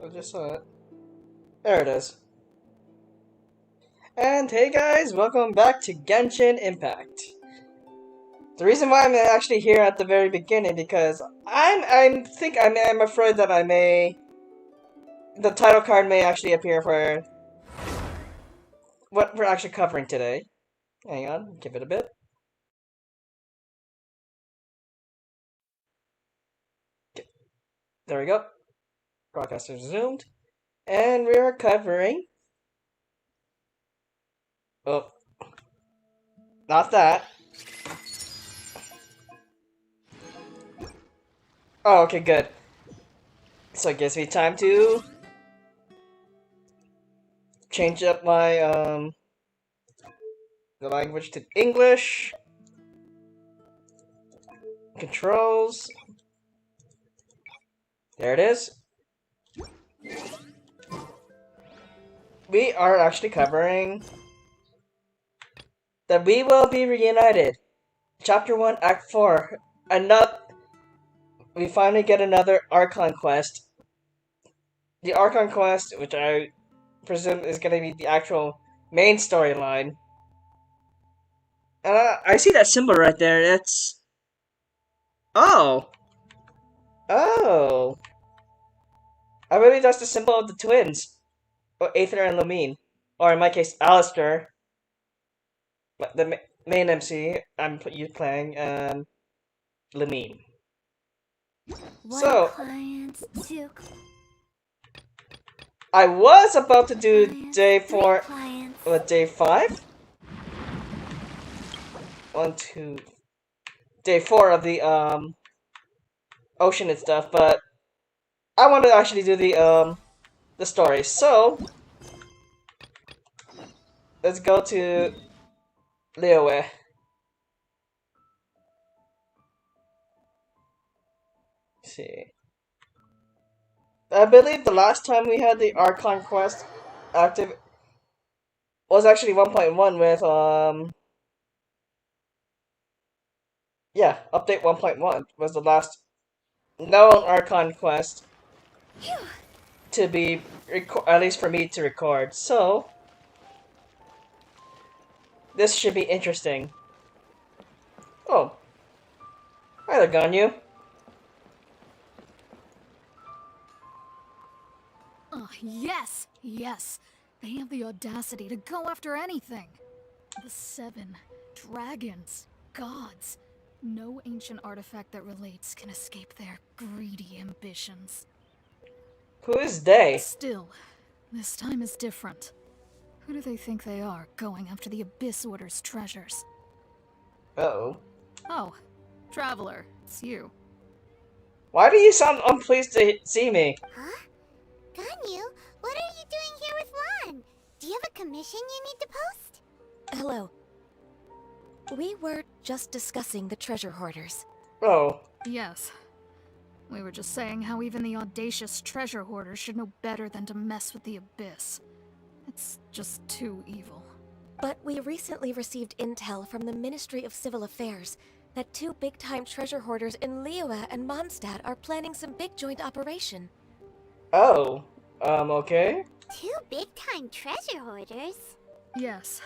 Oh, I just saw it. There it is. And hey guys, welcome back to Genshin Impact. The reason why I'm actually here at the very beginning because I'm afraid that the title card may actually appear for what we're actually covering today. Hang on, give it a bit. There we go. Broadcast is resumed. And we are covering... Oh. Not that. Oh, okay, good. So it gives me time to... change up my, the language to English. Controls. There it is. We are actually covering that we will be reunited. Chapter 1, Act 4. We finally get another Archon quest. The Archon quest, which I presume is going to be the actual main storyline. And I see that symbol right there. It's... Oh! Oh! I believe that's the symbol of the twins. Or Aether and Lumine. Or in my case, Alistair. The main MC, I'm playing, Lumine. So, I was about to do day 4, day 5? 1, 2... Day 4 of the, ocean and stuff, but I want to actually do the story. So, let's go to Liyue. See. I believe the last time we had the Archon quest active was actually 1.1 with, yeah, update 1.1 was the last known Archon quest to be, at least for me to record. So, this should be interesting. Oh. Hi there, Ganyu. Oh, yes! Yes! They have the audacity to go after anything! The 7 dragons, gods. No ancient artifact that relates can escape their greedy ambitions. Who is they? Still, this time is different. Who do they think they are, going after the Abyss Order's treasures? Uh-oh. Oh, Traveler, it's you. Why do you sound unpleased to see me? Huh? Ganyu, what are you doing here with Lan? Do you have a commission you need to post? Hello. We were just discussing the treasure hoarders. Oh. Yes. We were just saying how even the audacious treasure hoarders should know better than to mess with the Abyss. It's just too evil. But we recently received intel from the Ministry of Civil Affairs that 2 big-time treasure hoarders in Liyue and Mondstadt are planning some big joint operation. Oh. Okay. 2 big-time treasure hoarders? Yes.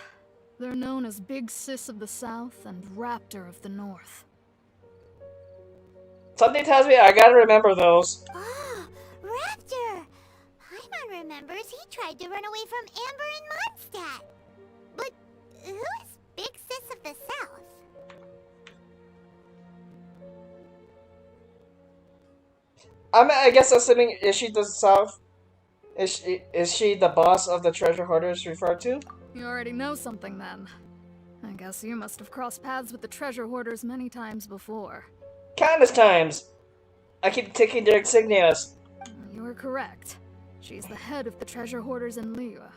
They're known as Big Sis of the South and Raptor of the North. Something tells me I gotta remember those. Oh, Raptor! Paimon remembers he tried to run away from Amber and Mondstadt. But who is Big Sis of the South? I guess assuming, is she the South? Is she the boss of the treasure hoarders referred to? You already know something then. I guess you must have crossed paths with the treasure hoarders many times before. Countless times! I keep taking their insignias. You are correct. She's the head of the treasure hoarders in Liyue.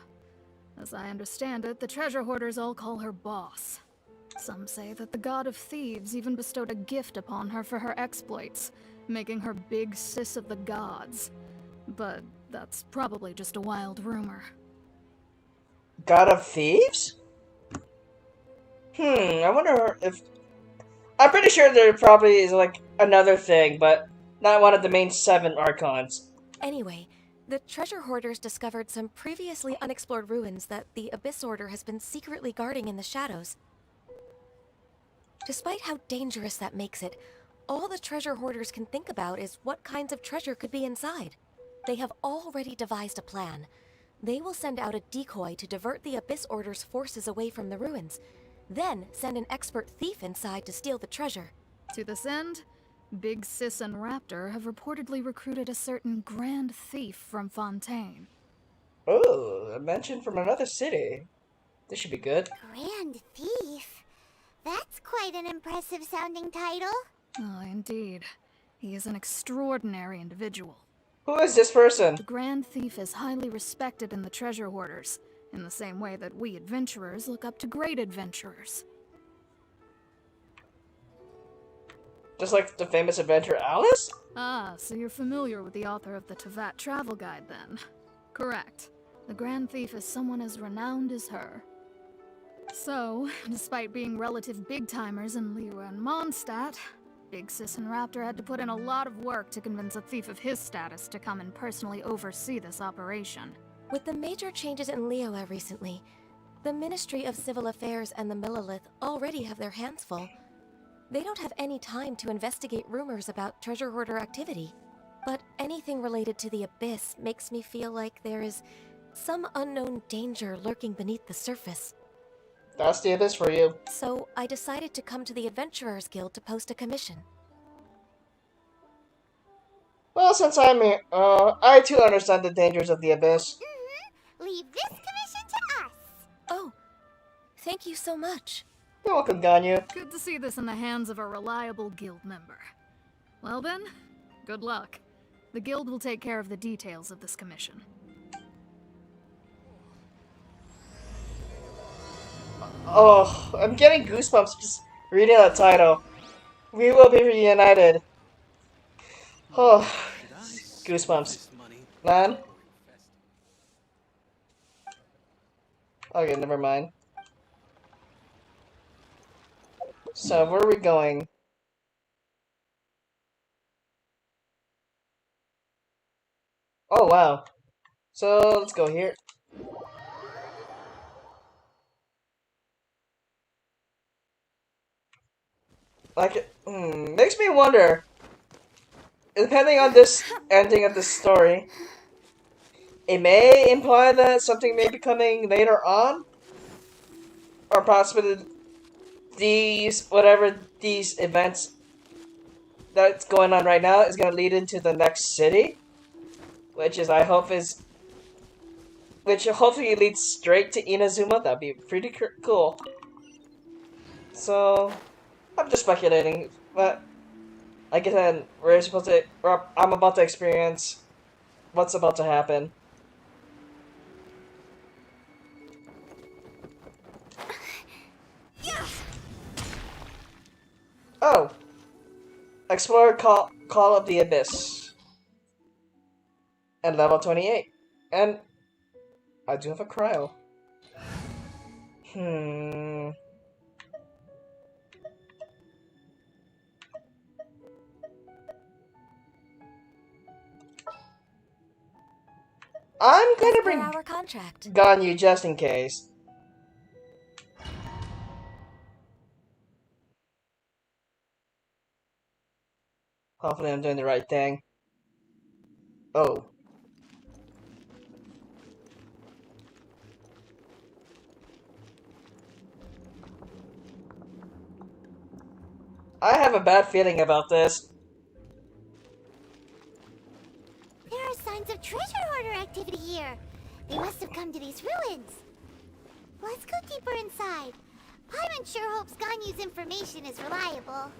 As I understand it, the treasure hoarders all call her boss. Some say that the god of thieves even bestowed a gift upon her for her exploits, making her Big Sis of the gods. But that's probably just a wild rumor. God of Thieves? I wonder if... I'm pretty sure there probably is, like, another thing, but not one of the main 7 Archons. Anyway, The treasure hoarders discovered some previously unexplored ruins that the Abyss Order has been secretly guarding in the shadows. Despite how dangerous that makes it, all the treasure hoarders can think about is what kinds of treasure could be inside. They have already devised a plan. They will send out a decoy to divert the Abyss Order's forces away from the ruins, then send an expert thief inside to steal the treasure. To this end, Big Sis and Raptor have reportedly recruited a certain Grand Thief from Fontaine. Oh, a mention from another city. This should be good. Grand Thief? That's quite an impressive sounding title. Oh, indeed. He is an extraordinary individual. Who is this person? The Grand Thief is highly respected in the treasure hoarders, in the same way that we adventurers look up to great adventurers. Just like the famous adventurer Alice? Ah, so you're familiar with the author of the Teyvat travel guide then? Correct. The Grand Thief is someone as renowned as her. So, despite being relative big-timers in Liyue and Mondstadt, Big Sis and Raptor had to put in a lot of work to convince a thief of his status to come and personally oversee this operation. With the major changes in Liyue recently, the Ministry of Civil Affairs and the Millelith already have their hands full. They don't have any time to investigate rumors about treasure hoarder activity. But anything related to the Abyss makes me feel like there is some unknown danger lurking beneath the surface. That's the Abyss for you. So I decided to come to the Adventurers Guild to post a commission. Well, since I'm here, I too understand the dangers of the Abyss. Leave this commission to us. Oh, thank you so much. You're welcome, Ganyu. Good to see this in the hands of a reliable guild member. Well then, good luck. The guild will take care of the details of this commission. Oh, I'm getting goosebumps just reading that title. We will be reunited. Oh, goosebumps. Man. Okay, never mind. So, where are we going? Oh, wow. So, let's go here. Like, makes me wonder, depending on this ending of this story, it may imply that something may be coming later on, or possibly these events that's going on right now is going to lead into the next city, which hopefully leads straight to Inazuma. That'd be pretty cool. So, I'm just speculating, but like I said, I'm about to experience what's about to happen. Oh, explore Call of the Abyss, and level 28, and I do have a cryo. I'm gonna bring our contract. Ganyu just in case. Hopefully I'm doing the right thing. Oh. I have a bad feeling about this. There are signs of treasure hoarder activity here. They must have come to these ruins. Let's go deeper inside. Paimon sure hopes Ganyu's information is reliable.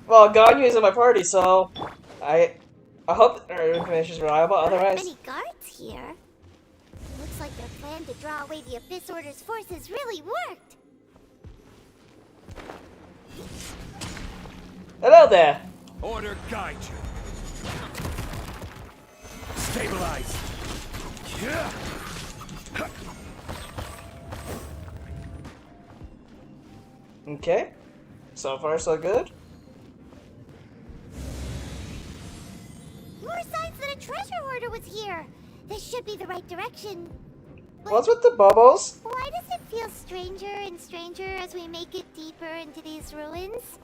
Well, Ganyu is in my party, so I hope our information is reliable. Otherwise, Many guards here. Looks like their plan to draw away the Abyss Order's forces really worked. hello there. Order guide you. Stabilize. Yeah. Okay, so far so good. More signs treasure hoarder was here. This should be the right direction. But What's with the bubbles? why does it feel stranger and stranger as we make it deeper into these ruins?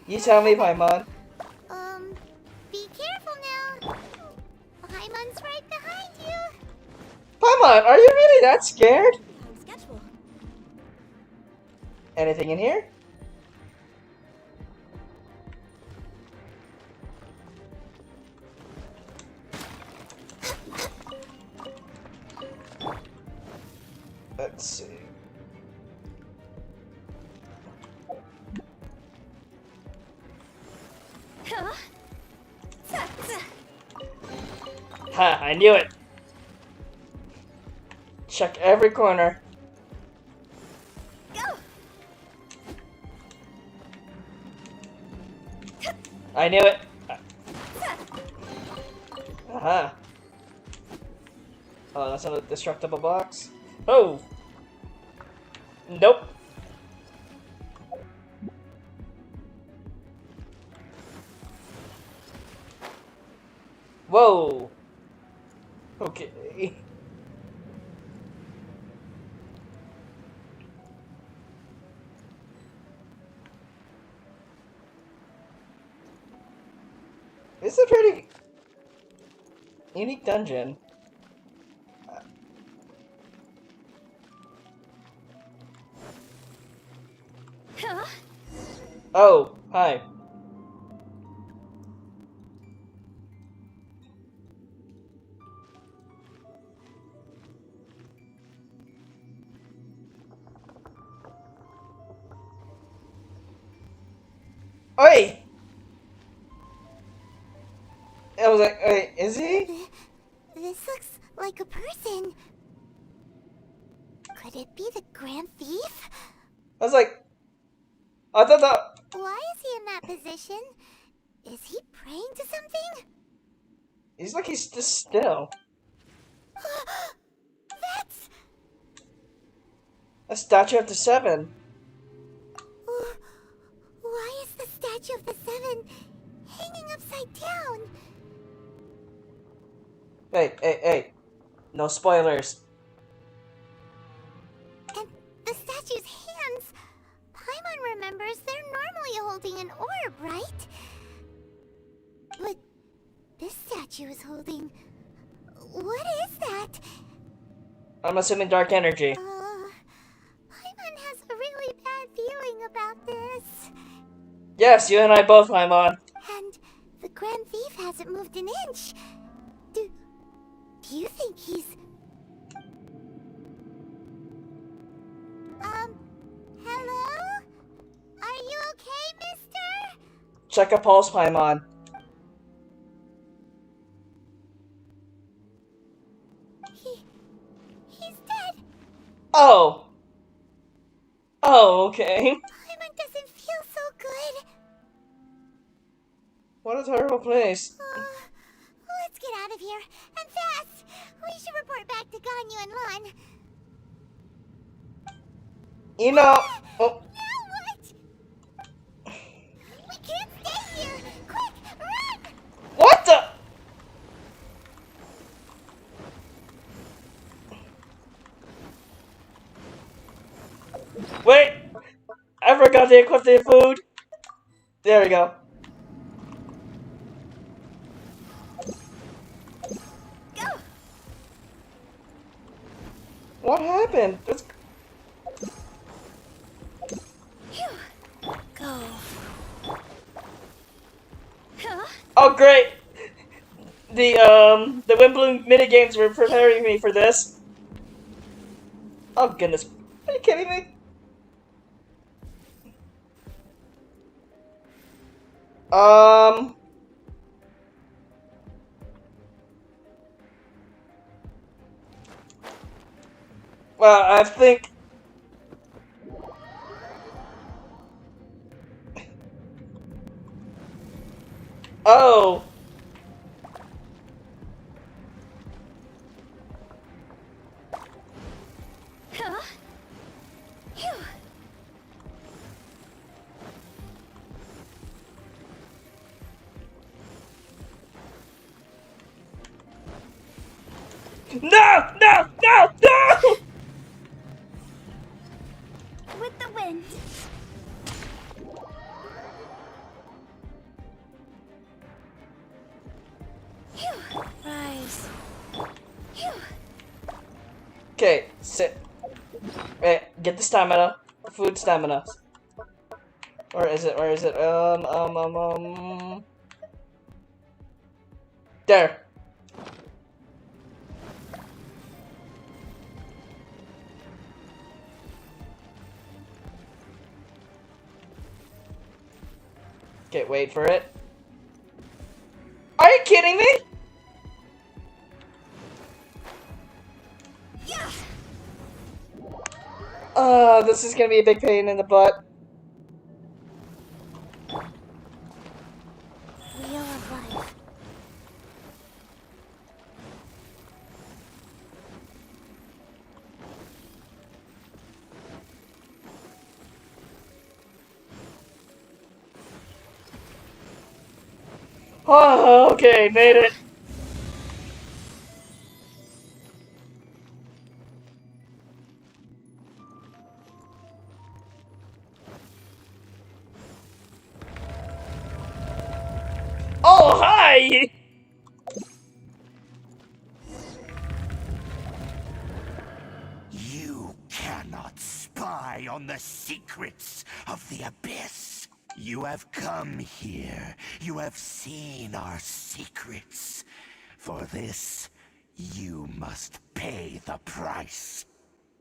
You tell me, Paimon. Be careful now. Paimon's right behind you. Paimon, are you really that scared? Sketchful. Anything in here? Let's see. Ha, I knew it. Check every corner. Go. I knew it. Aha. Oh, that's not a destructible box. Oh. Nope. Whoa. Okay. This is a pretty unique dungeon. Oh, hi. Oi! I was like, wait, is he? This looks like a person. Could it be the Grand Thief? I was like, I thought that. Why is he in that position? Is he praying to something? He's like he's just still. That's... A statue of the Seven. Why is the statue of the Seven hanging upside down? Hey. No spoilers. And the statue's hands... Paimon remembers they're normally holding an orb, right? But this statue is holding... What is that? I'm assuming dark energy. Paimon has a really bad feeling about this. Yes, you and I both, Paimon. And the Grand Thief hasn't moved an inch. Do you think he's... Hello? Are you okay, mister? Check a pulse, Paimon. He's dead. Oh. Oh, okay. Paimon doesn't feel so good. What a terrible place. Let's get out of here, and fast! We should report back to Ganyu and Lon. You know. Oh. Now what? We can't stay here! Quick, run! What the? Wait. I forgot to equip the food. There we go. What happened? Go. Oh great! The Wimbledon minigames were preparing me for this. Oh goodness. Are you kidding me? Well, I think... Oh! No! No! No! No! With the wind. Phew. Rise. Phew. Okay, sit. Wait, get the stamina. Food stamina. Where is it? Where is it? There. Okay, wait for it. Are you kidding me? This is gonna be a big pain in the butt. Wheel of life. Oh, okay, made it. Oh, hi! You cannot spy on the secrets of the Abyss. You have come here. You have seen our secrets. For this, you must pay the price.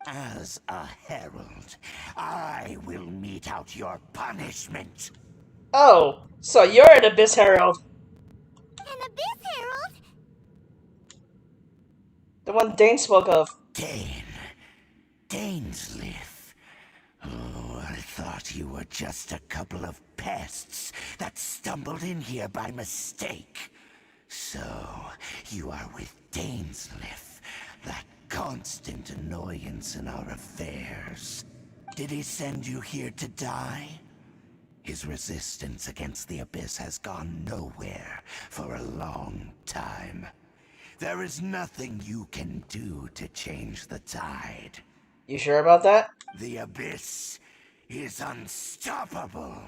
As a herald, I will mete out your punishment. Oh, so you're an Abyss Herald. An Abyss Herald? The one Dane spoke of. Dainsleif. Oh, I thought you were just a couple of pests that stumbled in here by mistake. So, you are with Dainsleif, that constant annoyance in our affairs. Did he send you here to die? His resistance against the Abyss has gone nowhere for a long time. There is nothing you can do to change the tide. You sure about that? The Abyss is unstoppable.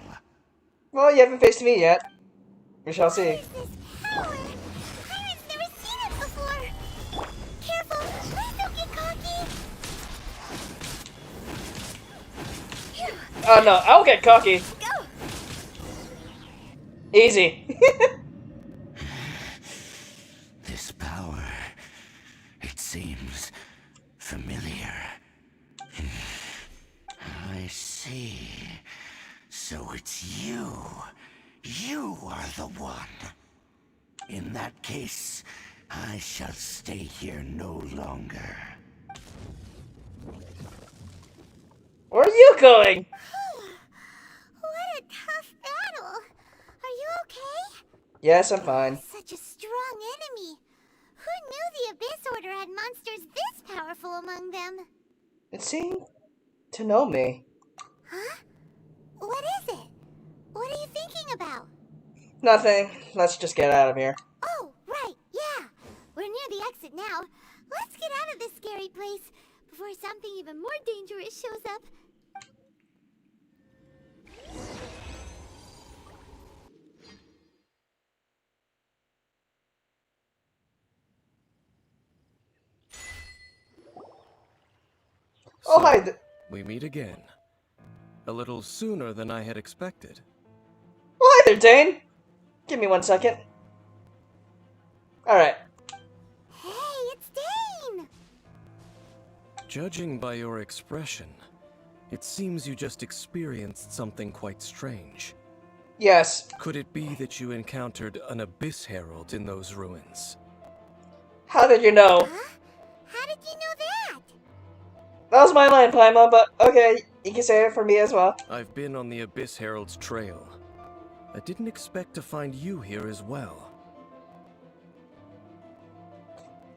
Well, you haven't faced me yet. We shall see. What is this power? Pirates never seen it before. Careful, please don't get cocky. Phew. Oh no, I'll get cocky. Go. Easy. This power, it seems familiar. I see. So it's you. You are the one. In that case, I shall stay here no longer. Where are you going? What a tough battle. Are you okay? Yes, I'm fine. Such a strong enemy. Who knew the Abyss Order had monsters this powerful among them? It seemed to know me. Huh? What is it? What are you thinking about? Nothing. Let's just get out of here. Oh, right, yeah. We're near the exit now. Let's get out of this scary place before something even more dangerous shows up. Oh, So, hi. we meet again. A little sooner than I had expected. Well, hi there, Dane. Give me 1 second. Alright. Hey, it's Dane! Judging by your expression, it seems you just experienced something quite strange. Yes. Could it be that you encountered an Abyss Herald in those ruins? How did you know? Huh? How did you know that? That was my line, Paimon, but okay, you can say it for me as well. I've been on the Abyss Herald's trail. I didn't expect to find you here as well.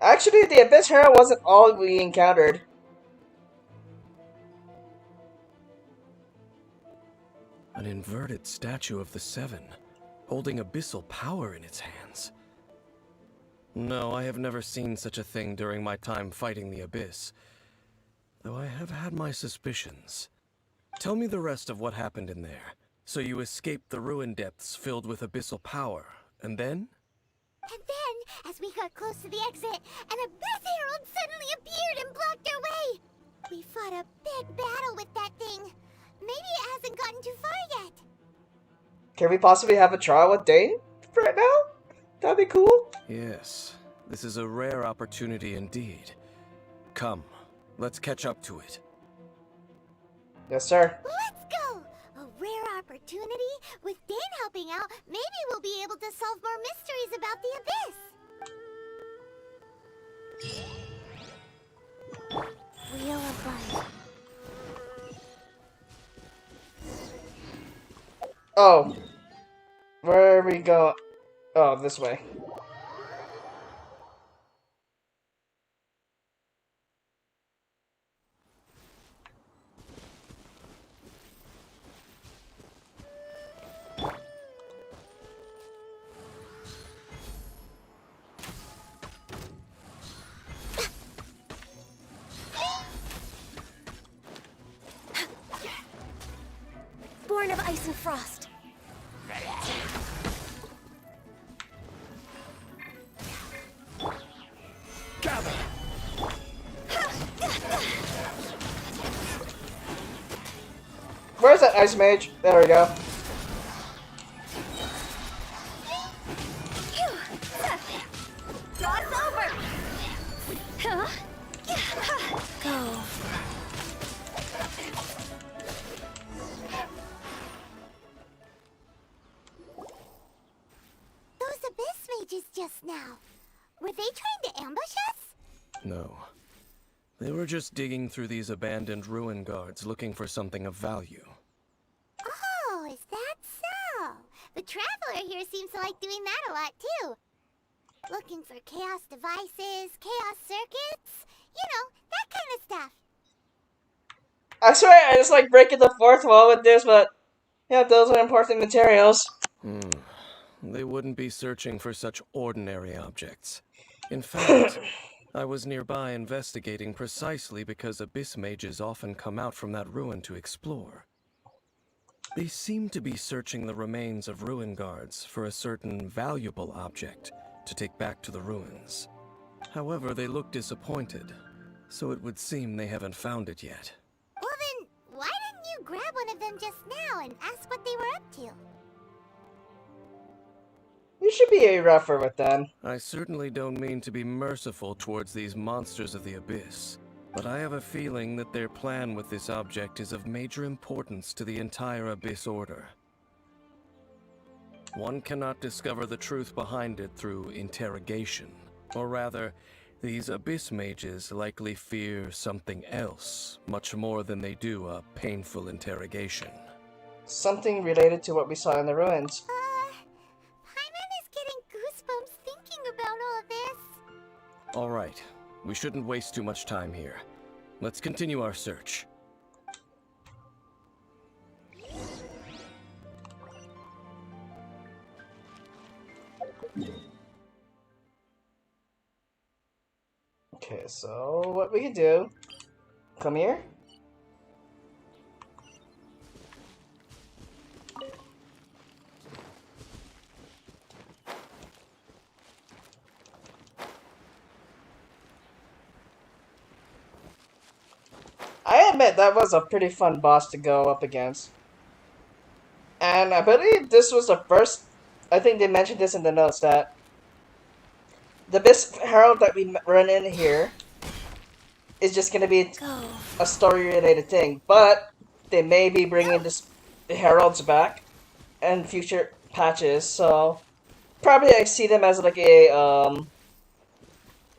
Actually, the Abyss Herald wasn't all we encountered. An inverted statue of the Seven, holding abyssal power in its hands. No, I have never seen such a thing during my time fighting the Abyss. Though I have had my suspicions. Tell me the rest of what happened in there. So you escaped the ruin depths filled with abyssal power, and then? And then, as we got close to the exit, an Abyss Herald suddenly appeared and blocked our way! We fought a big battle with that thing. Maybe it hasn't gotten too far yet. Can we possibly have a trial with Dane right now? That'd be cool. Yes, this is a rare opportunity indeed. Come, let's catch up to it. Yes, sir. Let's go! A rare opportunity? With Dane helping out, maybe we'll be able to solve more mysteries about the Abyss! Wheel of Life. Oh. Where are we going? Oh, this way. Born of ice and frost. Gather! Where's that ice mage? There we go. Cross over! Go. Those Abyss mages just now. Were they trying to ambush us? No. They were just digging through these abandoned ruin guards looking for something of value. Oh, is that so? The Traveler here seems to like doing that a lot too. Looking for chaos devices, chaos circuits, you know, that kind of stuff. I swear I just like breaking the fourth wall with this, but yeah, those are important materials. They wouldn't be searching for such ordinary objects. In fact, I was nearby investigating precisely because Abyss mages often come out from that ruin to explore. They seem to be searching the remains of ruin guards for a certain valuable object to take back to the ruins. However, they look disappointed, so it would seem they haven't found it yet. Well then, why didn't you grab one of them just now and ask what they were up to? You should be a rougher with them. I certainly don't mean to be merciful towards these monsters of the Abyss, but I have a feeling that their plan with this object is of major importance to the entire Abyss Order. One cannot discover the truth behind it through interrogation. Or rather, these Abyss mages likely fear something else, much more than they do a painful interrogation. Something related to what we saw in the ruins. Paimon is getting goosebumps thinking about all this. Alright, we shouldn't waste too much time here. Let's continue our search. Okay, so what we can do... Come here. I admit that was a pretty fun boss to go up against. And I believe this was the first... I think they mentioned this in the notes that the Abyss Herald that we run in here is just going to be a story-related thing. But they may be bringing the Heralds back in future patches. So probably I see them as like a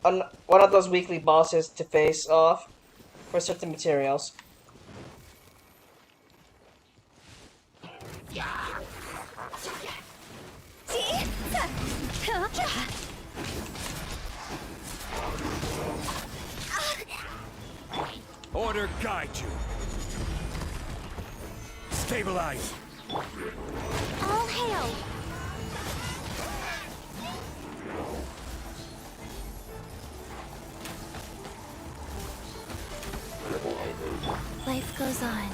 one of those weekly bosses to face off for certain materials. Order guide you. Stabilize. All hail! Life goes on.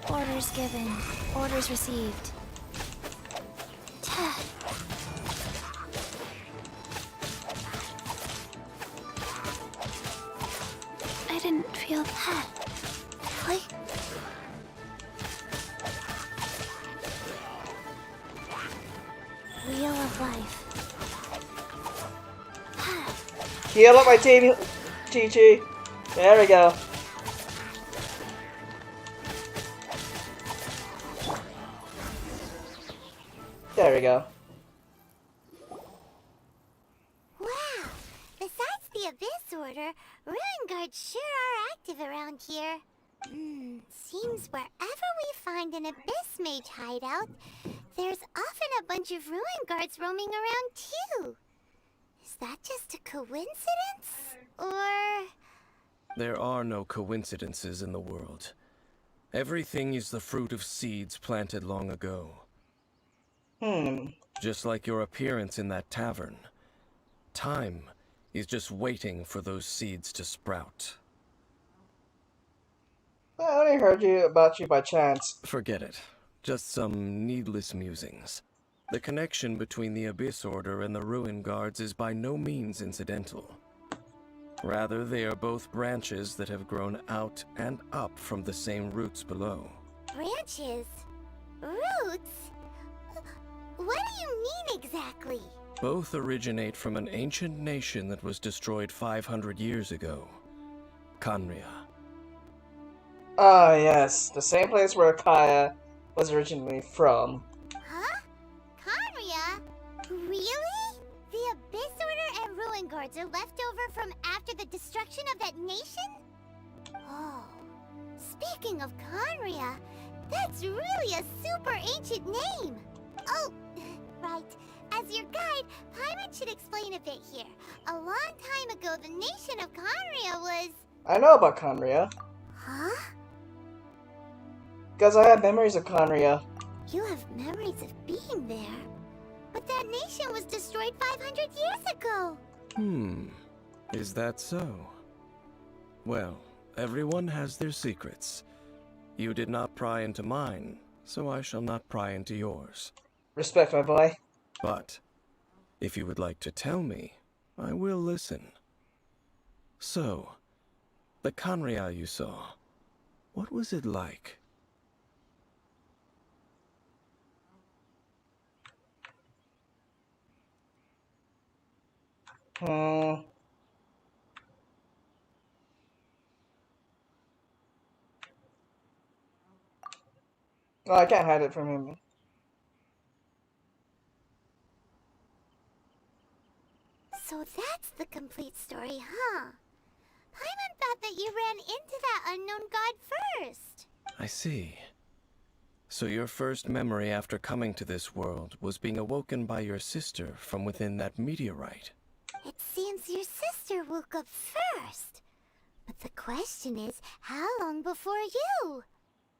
Orders given. Orders received. I didn't feel that. Really? Wheel of life. Heal up my team, Chi-Chi. There we go. There we go. Wow! Besides the Abyss Order, Ruin Guards sure are active around here. Seems wherever we find an Abyss Mage hideout, there's often a bunch of Ruin Guards roaming around too. Is that just a coincidence? Or... There are no coincidences in the world. Everything is the fruit of seeds planted long ago. Just like your appearance in that tavern. Time is just waiting for those seeds to sprout. I only heard about you by chance. Forget it. Just some needless musings. The connection between the Abyss Order and the Ruin Guards is by no means incidental. Rather, they are both branches that have grown out and up from the same roots below. branches? Roots? What do you mean exactly? Both originate from an ancient nation that was destroyed 500 years ago. Khaenri'ah. Ah, yes. The same place where Kaya was originally from. Huh? Khaenri'ah? Really? The Abyss Order and Ruin Guards are left over from after the destruction of that nation? Oh. Speaking of Khaenri'ah, that's really a super ancient name. Oh, right. As your guide, Paimon should explain a bit here. A long time ago, the nation of Khaenri'ah was... I know about Khaenri'ah. Huh? Because I have memories of Khaenri'ah. You have memories of being there. But that nation was destroyed 500 years ago. Is that so? Well, everyone has their secrets. You did not pry into mine, so I shall not pry into yours. Respect, my boy. But, if you would like to tell me, I will listen. So, the Khaenri'ah you saw, what was it like? Well, I can't hide it from him. So that's the complete story, huh? Paimon thought that you ran into that unknown god first. I see. So your first memory after coming to this world was being awoken by your sister from within that meteorite. It seems your sister woke up first. But the question is, how long before you?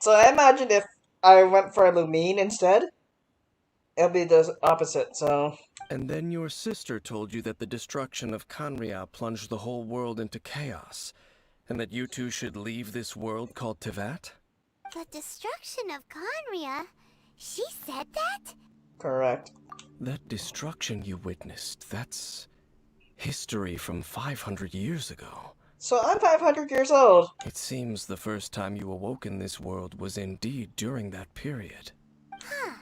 So I imagine if I went for a Lumine instead, it'll be the opposite, so... And then your sister told you that the destruction of Khaenri'ah plunged the whole world into chaos, and that you two should leave this world called Teyvat? The destruction of Khaenri'ah? She said that? Correct. That destruction you witnessed, that's history from 500 years ago. So I'm 500 years old. It seems the first time you awoke in this world was indeed during that period. Huh.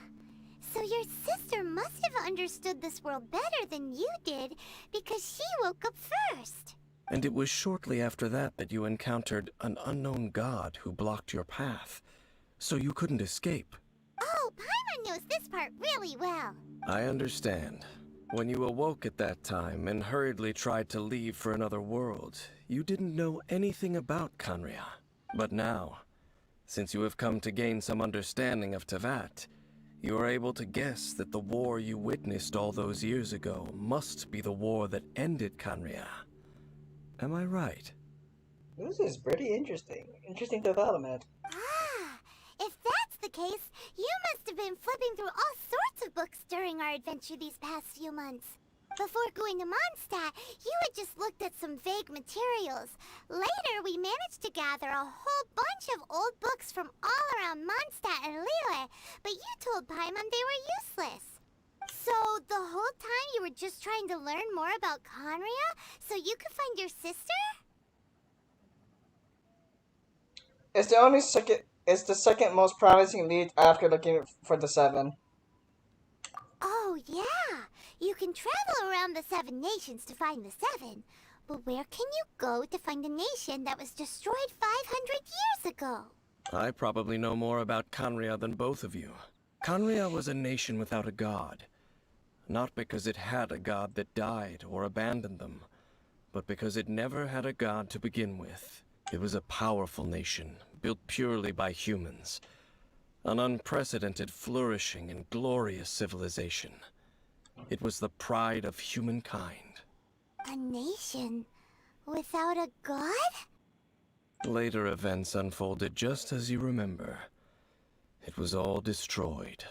So your sister must have understood this world better than you did, because she woke up first. And it was shortly after that that you encountered an unknown god who blocked your path, so you couldn't escape. Oh, Paimon knows this part really well. I understand. When you awoke at that time and hurriedly tried to leave for another world, you didn't know anything about Khaenri'ah. But now, since you have come to gain some understanding of Teyvat, you are able to guess that the war you witnessed all those years ago must be the war that ended Khaenri'ah. Am I right? This is pretty interesting. Interesting development. Ah, if that's the case, you must have been flipping through all sorts of books during our adventure these past few months. Before going to Mondstadt, you had just looked at some vague materials. Later, we managed to gather a whole bunch of old books from all around Mondstadt and Liyue, but you told Paimon they were useless. So, the whole time you were just trying to learn more about Conria so you could find your sister? It's the second most promising lead after looking for the 7. Oh, yeah. You can travel around the 7 nations to find the 7. But where can you go to find a nation that was destroyed 500 years ago? I probably know more about Conria than both of you. Conria was a nation without a god. Not because it had a god that died or abandoned them, but because it never had a god to begin with. It was a powerful nation, built purely by humans. An unprecedented, flourishing, and glorious civilization. It was the pride of humankind. A nation without a god? Later events unfolded just as you remember. It was all destroyed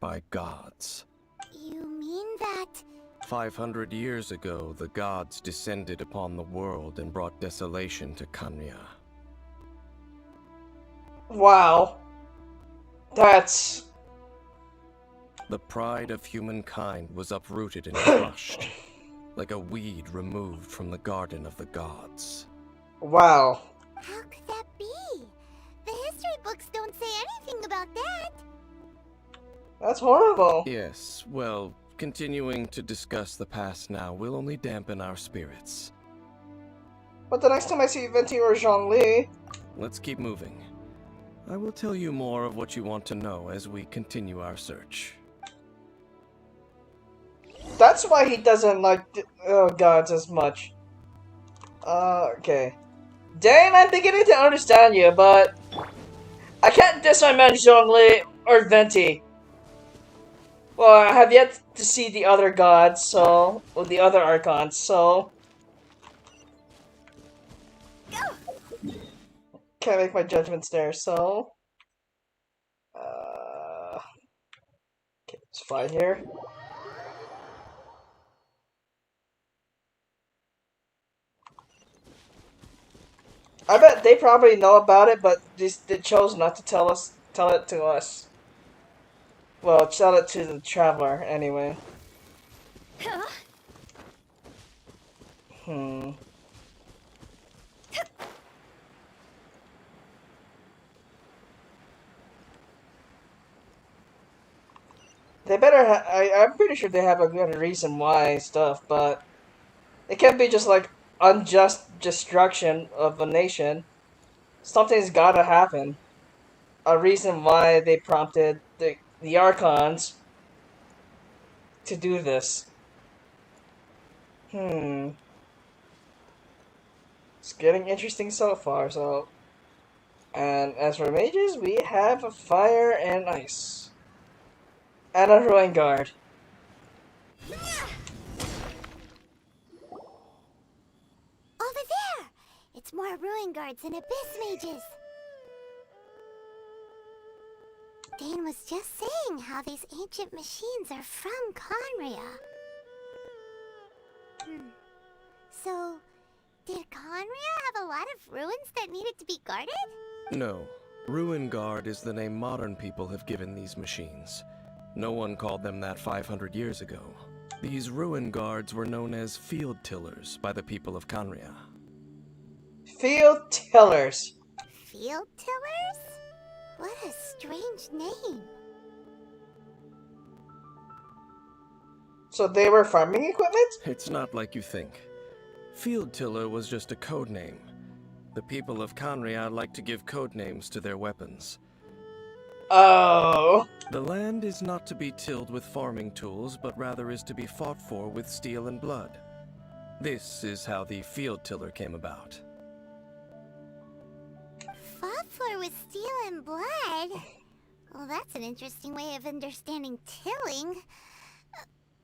by gods. You mean that... 500 years ago, the gods descended upon the world and brought desolation to Conria. Wow. That's... The pride of humankind was uprooted and crushed, like a weed removed from the garden of the gods. Wow. How could that be? The history books don't say anything about that. That's horrible. Yes, well, continuing to discuss the past now will only dampen our spirits. But the next time I see Venti or Zhongli... Let's keep moving. I will tell you more of what you want to know as we continue our search. That's why he doesn't like gods as much. Okay. Dane, I'm beginning to understand you, but... I can't disarm Zhongli or Venti. Well, I have yet to see the other gods, so... Or the other Archons, so... Can't make my judgments there, so... Okay, let's fly here. I bet they probably know about it, but they chose not to tell it to us. Well, tell it to the traveler, anyway. They better I'm pretty sure they have a good reason why stuff, but... It can't be just like unjust destruction of a nation. Something's gotta happen. A reason why they prompted the Archons to do this. It's getting interesting so far, so... And as for mages, we have a fire and ice. And a ruin guard. Over there! It's more ruin guards and abyss mages. Dane was just saying how these ancient machines are from Conria. So, did Conria have a lot of ruins that needed to be guarded? No. Ruin Guard is the name modern people have given these machines. No one called them that 500 years ago. These ruin guards were known as field tillers by the people of Conria. Field tillers. Field tillers? What a strange name. So they were farming equipment? It's not like you think. Field tiller was just a code name. The people of Conria like to give code names to their weapons. Oh. The land is not to be tilled with farming tools, but rather is to be fought for with steel and blood. This is how the field tiller came about. Fought for with steel and blood? Well, that's an interesting way of understanding tilling.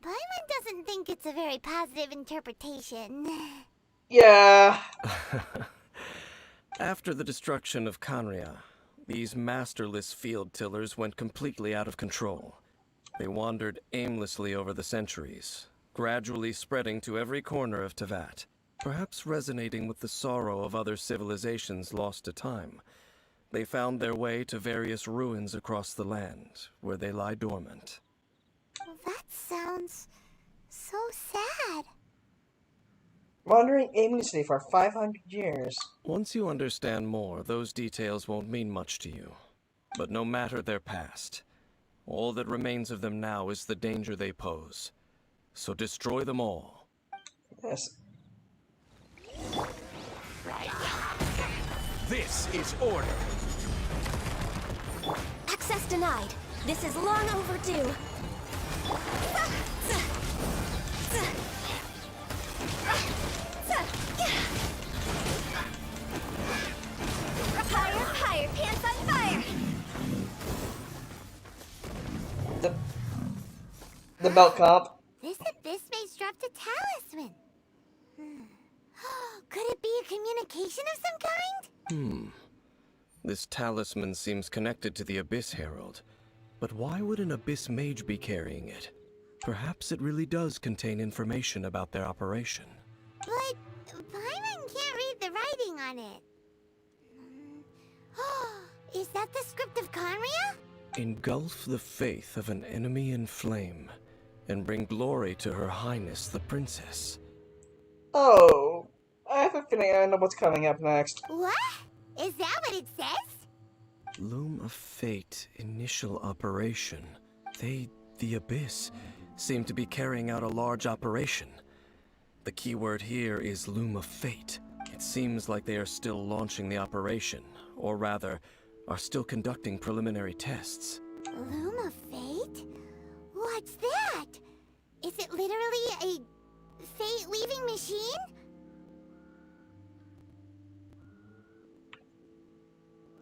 Paimon doesn't think it's a very positive interpretation. Yeah. After the destruction of Conria, These masterless field tillers went completely out of control. They wandered aimlessly over the centuries, gradually spreading to every corner of Teyvat, perhaps resonating with the sorrow of other civilizations lost to time. They found their way to various ruins across the land, where they lie dormant. That sounds so sad. Wandering aimlessly for 500 years. Once you understand more, those details won't mean much to you. But no matter their past, all that remains of them now is the danger they pose. So destroy them all. Yes. This is order. Access denied. This is long overdue. Higher, higher, pants on fire! The belt comp. This abyss mage dropped a talisman. Could it be a communication of some kind? This talisman seems connected to the Abyss Herald. But why would an Abyss Mage be carrying it? Perhaps it really does contain information about their operation. But Paimon can't read the writing on it. Is that the script of Conria? Engulf the faith of an enemy in flame, and bring glory to Her Highness the Princess. Oh, I have a feeling I know what's coming up next. What? Is that what it says? Loom of Fate initial operation. They, the Abyss, seem to be carrying out a large operation. The keyword here is Loom of Fate. It seems like they are still launching the operation, or rather, are still conducting preliminary tests. Loom of Fate? What's that? Is it literally a fate-leaving machine?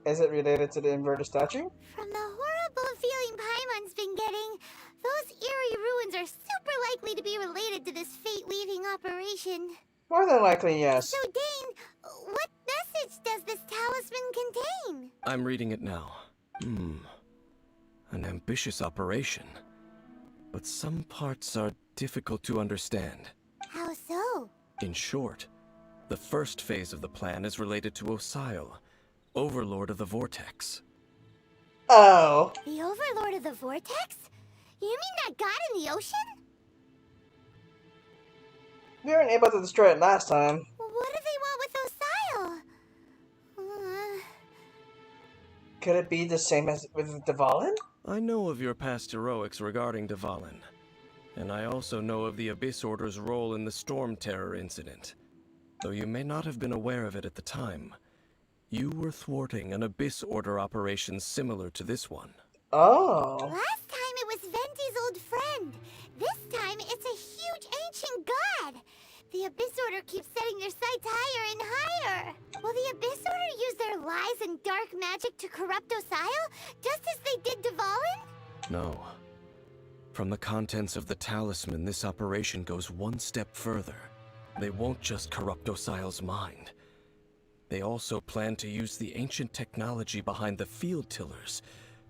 Is it related to the inverted statue? From the horrible feeling Paimon's been getting, those eerie ruins are super likely to be related to this fate-leaving operation. More than likely, yes. So, Dane, what message does this talisman contain? I'm reading it now. An ambitious operation. But some parts are difficult to understand. How so? In short, the first phase of the plan is related to Osile, Overlord of the Vortex. Oh. The Overlord of the Vortex? You mean that god in the ocean? We weren't able to destroy it last time. What do they want with Osile? Could it be the same as with Dvalin? I know of your past heroics regarding Dvalin, and I also know of the Abyss Order's role in the Storm Terror incident. Though you may not have been aware of it at the time, you were thwarting an Abyss Order operation similar to this one. Oh. Last time it was Venti's old friend. This time it's a huge ancient god. The Abyss Order keeps setting their sights higher and higher. Will the Abyss Order use their lies and dark magic to corrupt Osile, just as they did Dvalin? No. From the contents of the talisman, this operation goes one step further. They won't just corrupt Osile's mind. They also plan to use the ancient technology behind the field tillers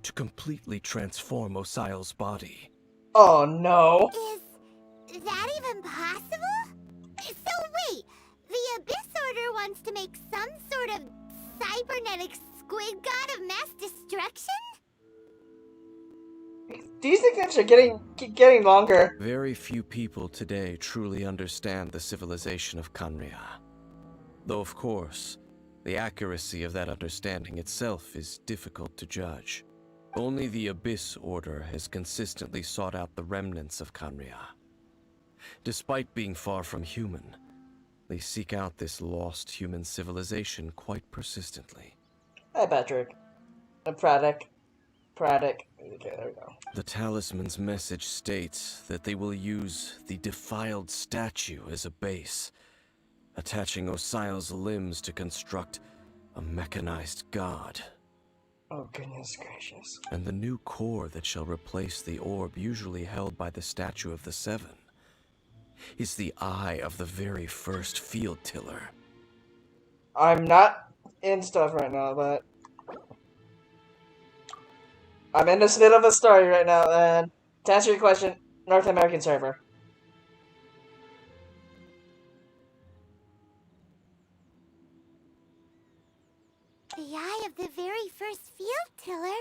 to completely transform Osile's body. Oh no. Is that even possible? So wait, the Abyss Order wants to make some sort of cybernetic squid god of mass destruction? These nicknames are keep getting longer. Very few people today truly understand the civilization of Conria. Though of course, the accuracy of that understanding itself is difficult to judge. Only the Abyss Order has consistently sought out the remnants of Conria. Despite being far from human, they seek out this lost human civilization quite persistently. Hi, Patrick. Praddock. Okay, there we go. The talisman's message states that they will use the defiled statue as a base, attaching Osile's limbs to construct a mechanized god. Oh, goodness gracious. And the new core that shall replace the orb usually held by the Statue of the Seven is the eye of the very first field tiller. I'm not in stuff right now, but I'm in this middle of a story right now, and to answer your question, North American server. The eye of the very first field tiller?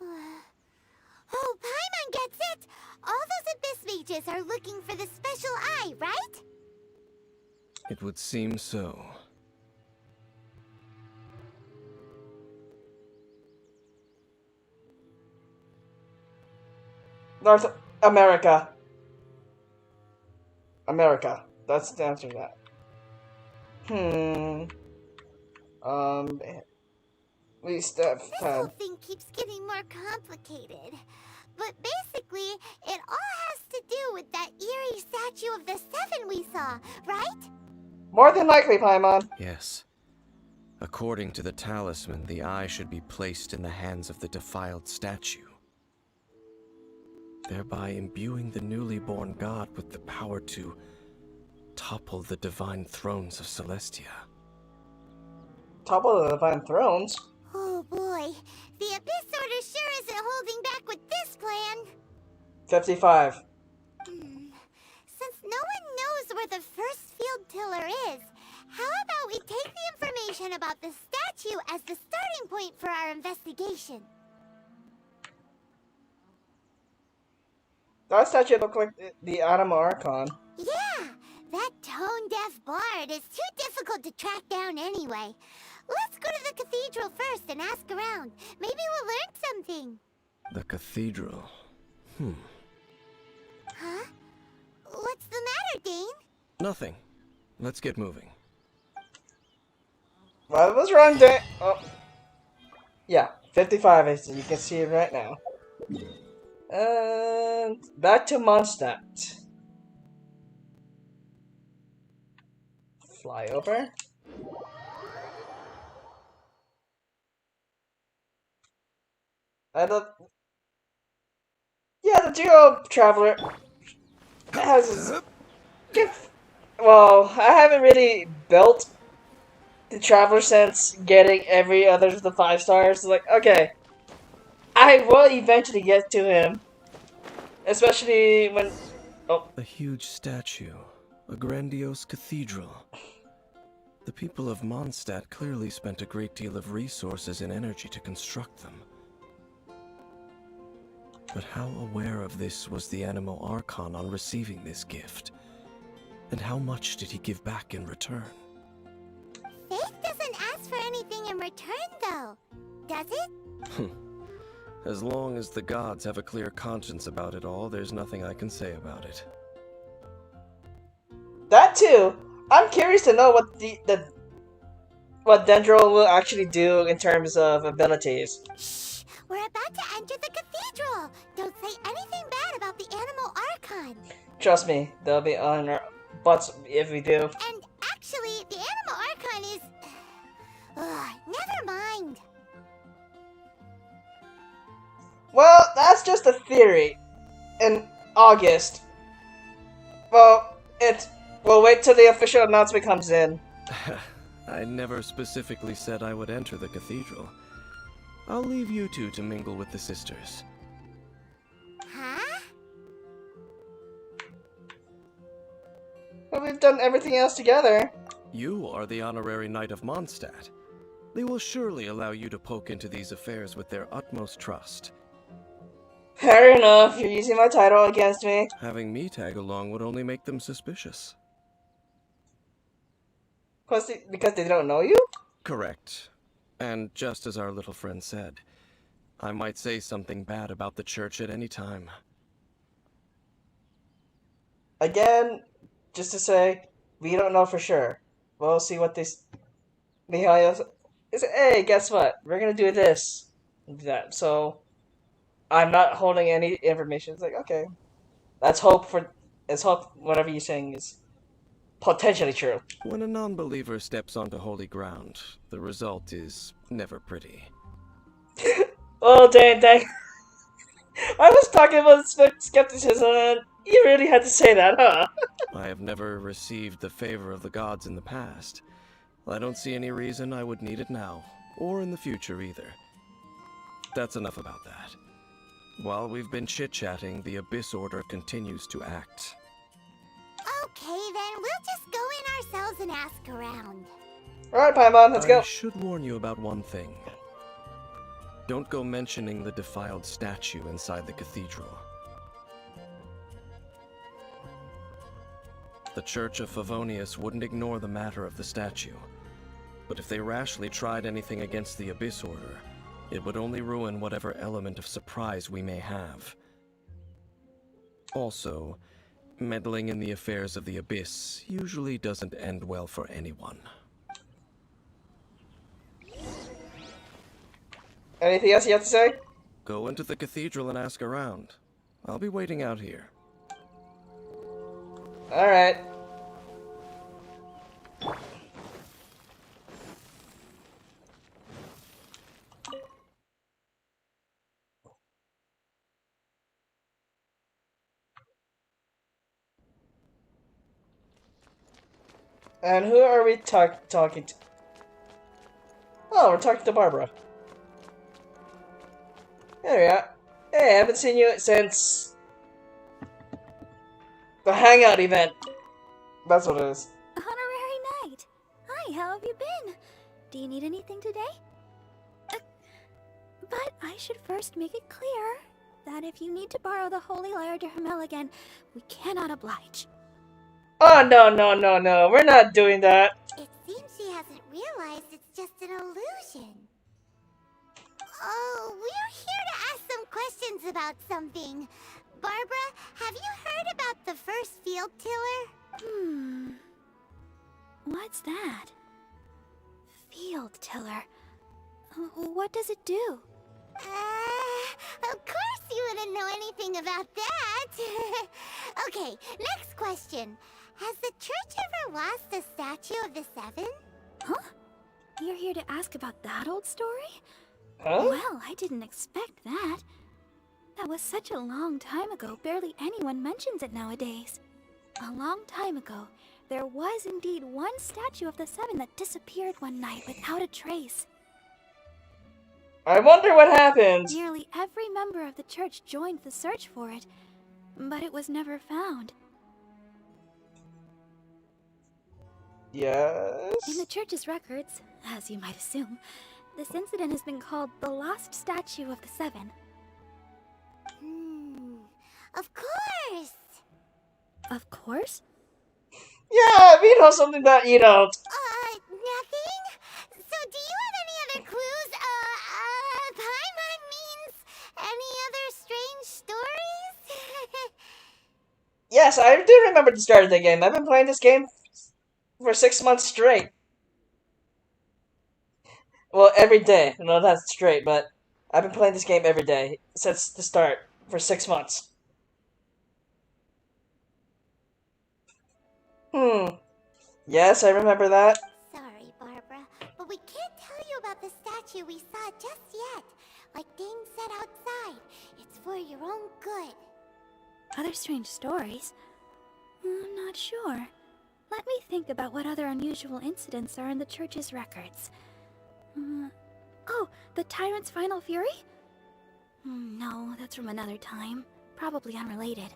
Oh, Paimon gets it! All those abyss mages are looking for the special eye, right? It would seem so. North America. America. That's the answer to that. We step This whole thing keeps getting more complicated. But basically, it all has to do with that eerie statue of the Seven we saw, right? More than likely, Paimon. Yes. According to the talisman, the eye should be placed in the hands of the defiled statue, thereby imbuing the newly born god with the power to topple the divine thrones of Celestia. Topple the divine thrones? Oh boy, the Abyss Order sure isn't holding back with this plan. 55. Since no one knows where the first field tiller is, how about we take the information about the statue as the starting point for our investigation? That statue looked like the animal Archon. Yeah, that tone-deaf bard is too difficult to track down anyway. Let's go to the cathedral first and ask around. Maybe we'll learn something. The cathedral. Huh? What's the matter, Dane? Nothing. Let's get moving. What was wrong, Dan? Oh. Yeah, 55, as you can see it right now. And back to Mondstadt. Fly over. Yeah, the Geo Traveler has his gift. Well, I haven't really built the Traveler since getting every other of the 5 stars. Like, okay, I will eventually get to him, especially when. Oh, A huge statue, a grandiose cathedral. The people of Mondstadt clearly spent a great deal of resources and energy to construct them. But how aware of this was the Animo Archon on receiving this gift? And how much did he give back in return? Faith doesn't ask for anything in return, though, does it? As long as the gods have a clear conscience about it all, there's nothing I can say about it. that too. I'm curious to know what Dendro will actually do in terms of abilities. Shh! We're about to enter the cathedral! Don't say anything bad about the Animal Archon! Trust me, they'll be on our butts if we do. And actually, the Animal Archon is... never mind. Well, that's just a theory. In August. We'll wait till the official announcement comes in. I never specifically said I would enter the cathedral. I'll leave you two to mingle with the sisters. Huh? But we've done everything else together. You are the honorary knight of Mondstadt. They will surely allow you to poke into these affairs with their utmost trust. Fair enough, you're using my title against me. Having me tag along would only make them suspicious. Because they don't know you? Correct. And just as our little friend said, I might say something bad about the church at any time. Again, just to say, we don't know for sure. We'll see what this... Mihail is, hey, guess what? We're gonna do this. And do that. So, I'm not holding any information. It's like, okay. Let's hope whatever you're saying is potentially true. When a non-believer steps onto holy ground, the result is never pretty. Oh, dang. I was talking about skepticism, and you really had to say that, huh? I have never received the favor of the gods in the past. I don't see any reason I would need it now, or in the future either. That's enough about that. While we've been chit-chatting, the Abyss Order continues to act. Okay, then we'll just go in ourselves and ask around. Alright, Paimon, let's go. I should warn you about one thing. Don't go mentioning the defiled statue inside the cathedral. The Church of Favonius wouldn't ignore the matter of the statue. But if they rashly tried anything against the Abyss Order, it would only ruin whatever element of surprise we may have. Also, meddling in the affairs of the Abyss usually doesn't end well for anyone. Anything else you have to say? Go into the cathedral and ask around. I'll be waiting out here. Alright. And who are we talking to? Oh, we're talking to Barbara. There we are. Hey, I haven't seen you since the hangout event. That's what it is. Honorary Knight. Hi, how have you been? Do you need anything today? But I should first make it clear that if you need to borrow the Holy Lyre to Hermel again, we cannot oblige. Oh, no. We're not doing that. It seems she hasn't realized it's just an illusion. Oh, we're here to ask some questions about something. Barbara, have you heard about the first field tiller? What's that? Field tiller. What does it do? Of course you wouldn't know anything about that. Okay, next question. Has the church ever lost a statue of the Seven? Huh? You're here to ask about that old story? Huh? Well, I didn't expect that. That was such a long time ago, barely anyone mentions it nowadays. A long time ago, there was indeed one statue of the Seven that disappeared one night without a trace. I wonder what happened. Nearly every member of the church joined the search for it, but it was never found. Yes? In the church's records, as you might assume, this incident has been called the Lost Statue of the Seven. Of course! Of course? Yeah, we know something that you don't. Nothing? So do you have any other clues? Paimon means any other strange stories? Yes, I do remember the start of the game. I've been playing this game for 6 months straight. Well, every day. No, that's straight, but I've been playing this game every day since the start for 6 months. Yes, I remember that. Sorry, Barbara, but we can't tell you about the statue we saw just yet. Like Dane said outside, it's for your own good. Other strange stories? I'm not sure. Let me think about what other unusual incidents are in the church's records. Oh, the Tyrant's Final Fury? No, that's from another time. Probably unrelated.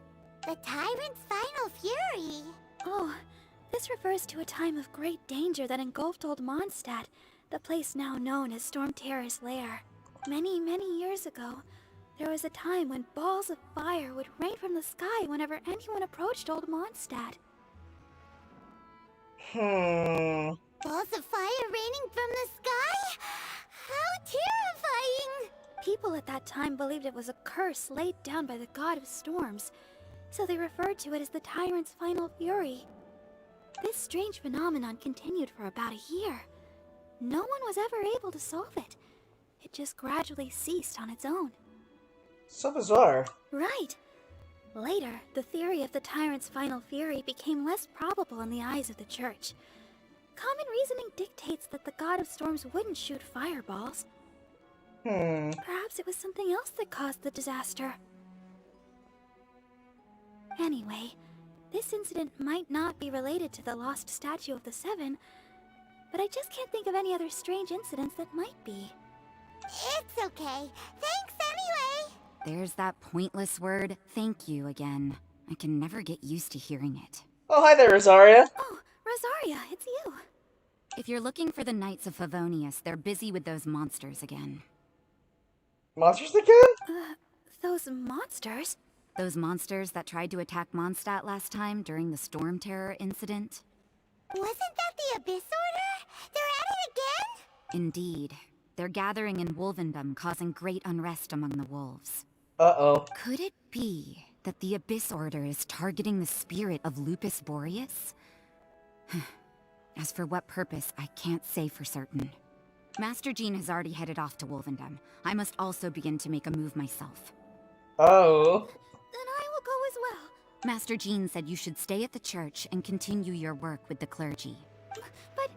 The Tyrant's Final Fury? Oh, this refers to a time of great danger that engulfed Old Mondstadt, the place now known as Storm Terror's lair. Many, many years ago, there was a time when balls of fire would rain from the sky whenever anyone approached Old Mondstadt. Balls of fire raining from the sky? How terrifying! People at that time believed it was a curse laid down by the god of storms, so they referred to it as the Tyrant's Final Fury. This strange phenomenon continued for about a year. No one was ever able to solve it. It just gradually ceased on its own. So bizarre. Right. Later, the theory of the Tyrant's Final Fury became less probable in the eyes of the church. Common reasoning dictates that the god of storms wouldn't shoot fireballs. Perhaps it was something else that caused the disaster. Anyway, this incident might not be related to the lost statue of the Seven, but I just can't think of any other strange incidents that might be. It's okay. Thanks anyway. There's that pointless word, thank you, again. I can never get used to hearing it. Oh, hi there, Rosaria. Oh, Rosaria, it's you. If you're looking for the Knights of Favonius, they're busy with those monsters again. Monsters again? Those monsters? Those monsters that tried to attack Mondstadt last time during the Storm Terror incident? Wasn't that the Abyss Order? They're at it again? Indeed. They're gathering in Wolvendom, causing great unrest among the wolves. Uh-oh. Could it be that the Abyss Order is targeting the spirit of Lupus Boreas? As for what purpose, I can't say for certain. Master Jean has already headed off to Wolvendom. I must also begin to make a move myself. Oh. Then I will go as well. Master Jean said you should stay at the church and continue your work with the clergy. But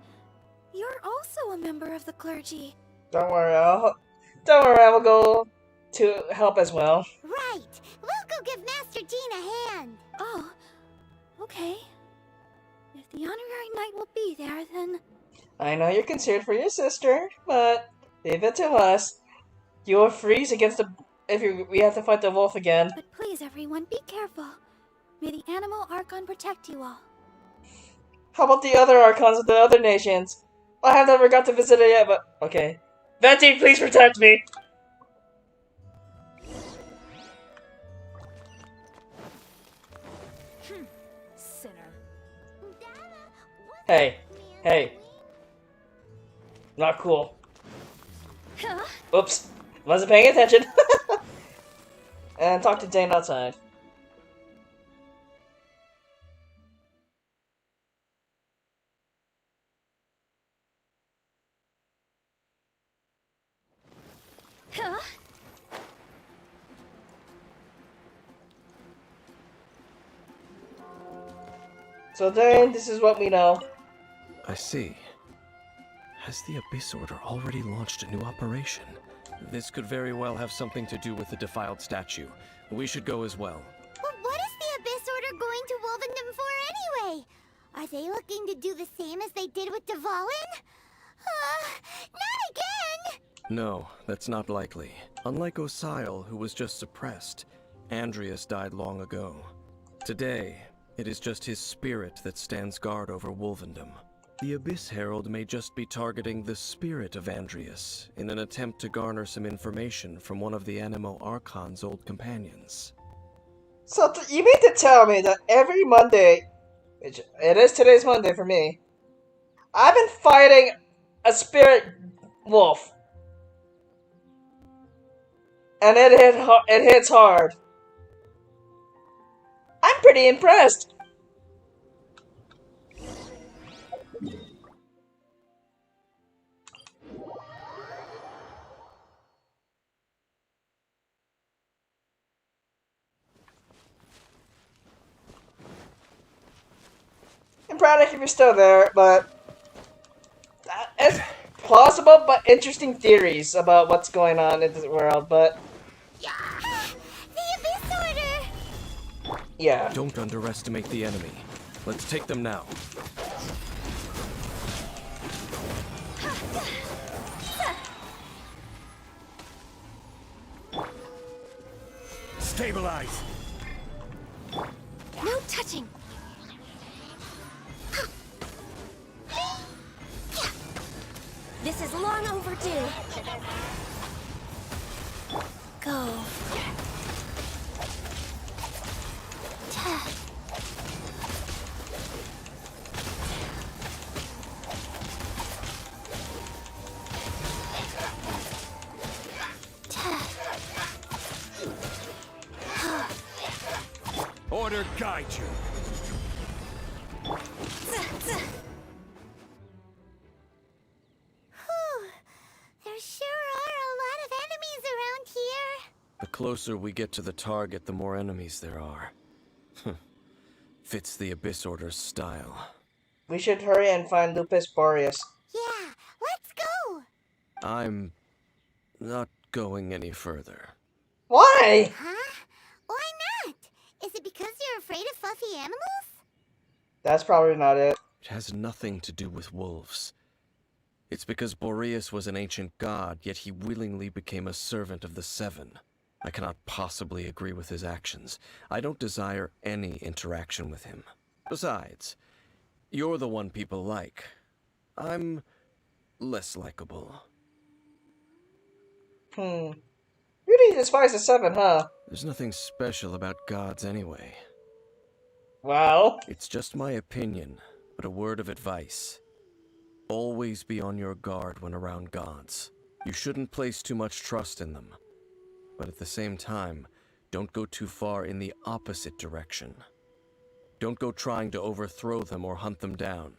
you're also a member of the clergy. Don't worry, I will go to help as well. Right. We'll go give Master Jean a hand. Oh, okay. If the honorary knight will be there, then... I know you're concerned for your sister, but leave it to us. You will freeze against the... we have to fight the wolf again. But please, everyone, be careful. May the animal Archon protect you all. How about the other Archons of the other nations? I have never got to visit it yet, but... Okay. Venti, please protect me! Sinner. Hey. Hey. Not cool. Huh? Oops. Wasn't paying attention. And talk to Dane outside. Huh? So Dane, this is what we know. I see. Has the Abyss Order already launched a new operation? This could very well have something to do with the defiled statue. We should go as well. But what is the Abyss Order going to Wolvendom for anyway? Are they looking to do the same as they did with Dvalin? Not again! No, that's not likely. Unlike Osile, who was just suppressed, Andreas died long ago. Today, it is just his spirit that stands guard over Wolvendom. The Abyss Herald may just be targeting the spirit of Andreas in an attempt to garner some information from one of the Animo Archon's old companions. So you mean to tell me that every Monday, which it is today's Monday for me, I've been fighting a spirit wolf, and it hits hard. I'm pretty impressed. I'm proud if you're still there, but it's plausible but interesting theories about what's going on in this world, but The Abyss Order! yeah. Don't underestimate the enemy. Let's take them now. Stabilize! No touching! This is long overdue. Go. Order guide you. There sure are a lot of enemies around here. The closer we get to the target, the more enemies there are. Fits the Abyss Order's style. We should hurry and find Lupus Boreas. Yeah, let's go! I'm not going any further. Why? Huh? Why not? Is it because you're afraid of fluffy animals? That's probably not it. It has nothing to do with wolves. It's because Boreas was an ancient god, yet he willingly became a servant of the Seven. I cannot possibly agree with his actions. I don't desire any interaction with him. Besides, you're the one people like. I'm less likable. Really despise the Seven, huh? There's nothing special about gods anyway. Well... It's just my opinion, but a word of advice. Always be on your guard when around gods. You shouldn't place too much trust in them. But at the same time, don't go too far in the opposite direction. Don't go trying to overthrow them or hunt them down.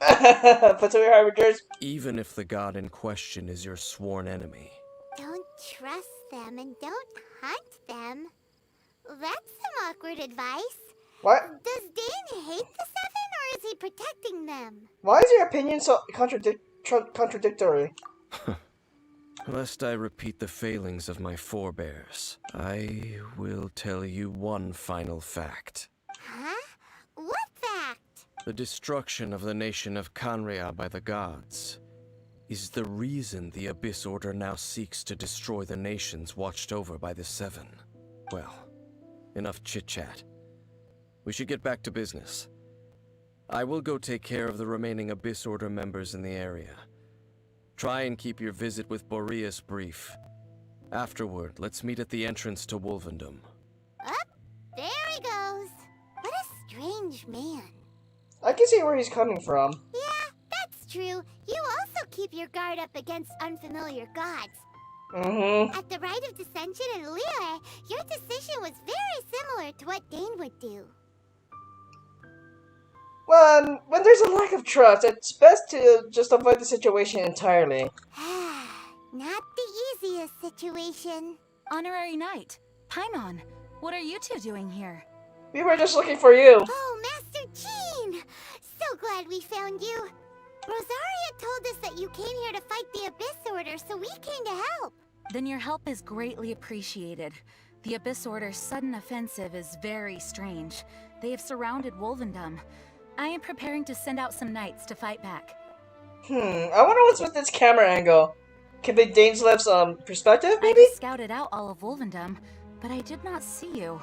Put some harbingers. Even if the god in question is your sworn enemy. Don't trust them and don't hunt them. That's some awkward advice. What? Does Dane hate the Seven, or is he protecting them? Why is your opinion so contradictory? Lest I repeat the failings of my forebears, I will tell you one final fact. Huh? What fact? The destruction of the nation of Canria by the gods is the reason the Abyss Order now seeks to destroy the nations watched over by the Seven. Well, enough chit-chat. We should get back to business. I will go take care of the remaining Abyss Order members in the area. Try and keep your visit with Boreas brief. Afterward, let's meet at the entrance to Wolvendom. Up, there he goes. What a strange man. I can see where he's coming from. Yeah, that's true. You also keep your guard up against unfamiliar gods. At the Rite of Dissension in Liyue, your decision was very similar to what Dane would do. When there's a lack of trust, it's best to just avoid the situation entirely. Not the easiest situation. Honorary Knight, Paimon, what are you two doing here? We were just looking for you. Oh, Master Jean! So glad we found you. Rosaria told us that you came here to fight the Abyss Order, so we came to help. Then your help is greatly appreciated. The Abyss Order's sudden offensive is very strange. They have surrounded Wolvendom. I am preparing to send out some knights to fight back. I wonder what's with this camera angle. Can be Daneslev's perspective, maybe? I scouted out all of Wolvendom, but I did not see you.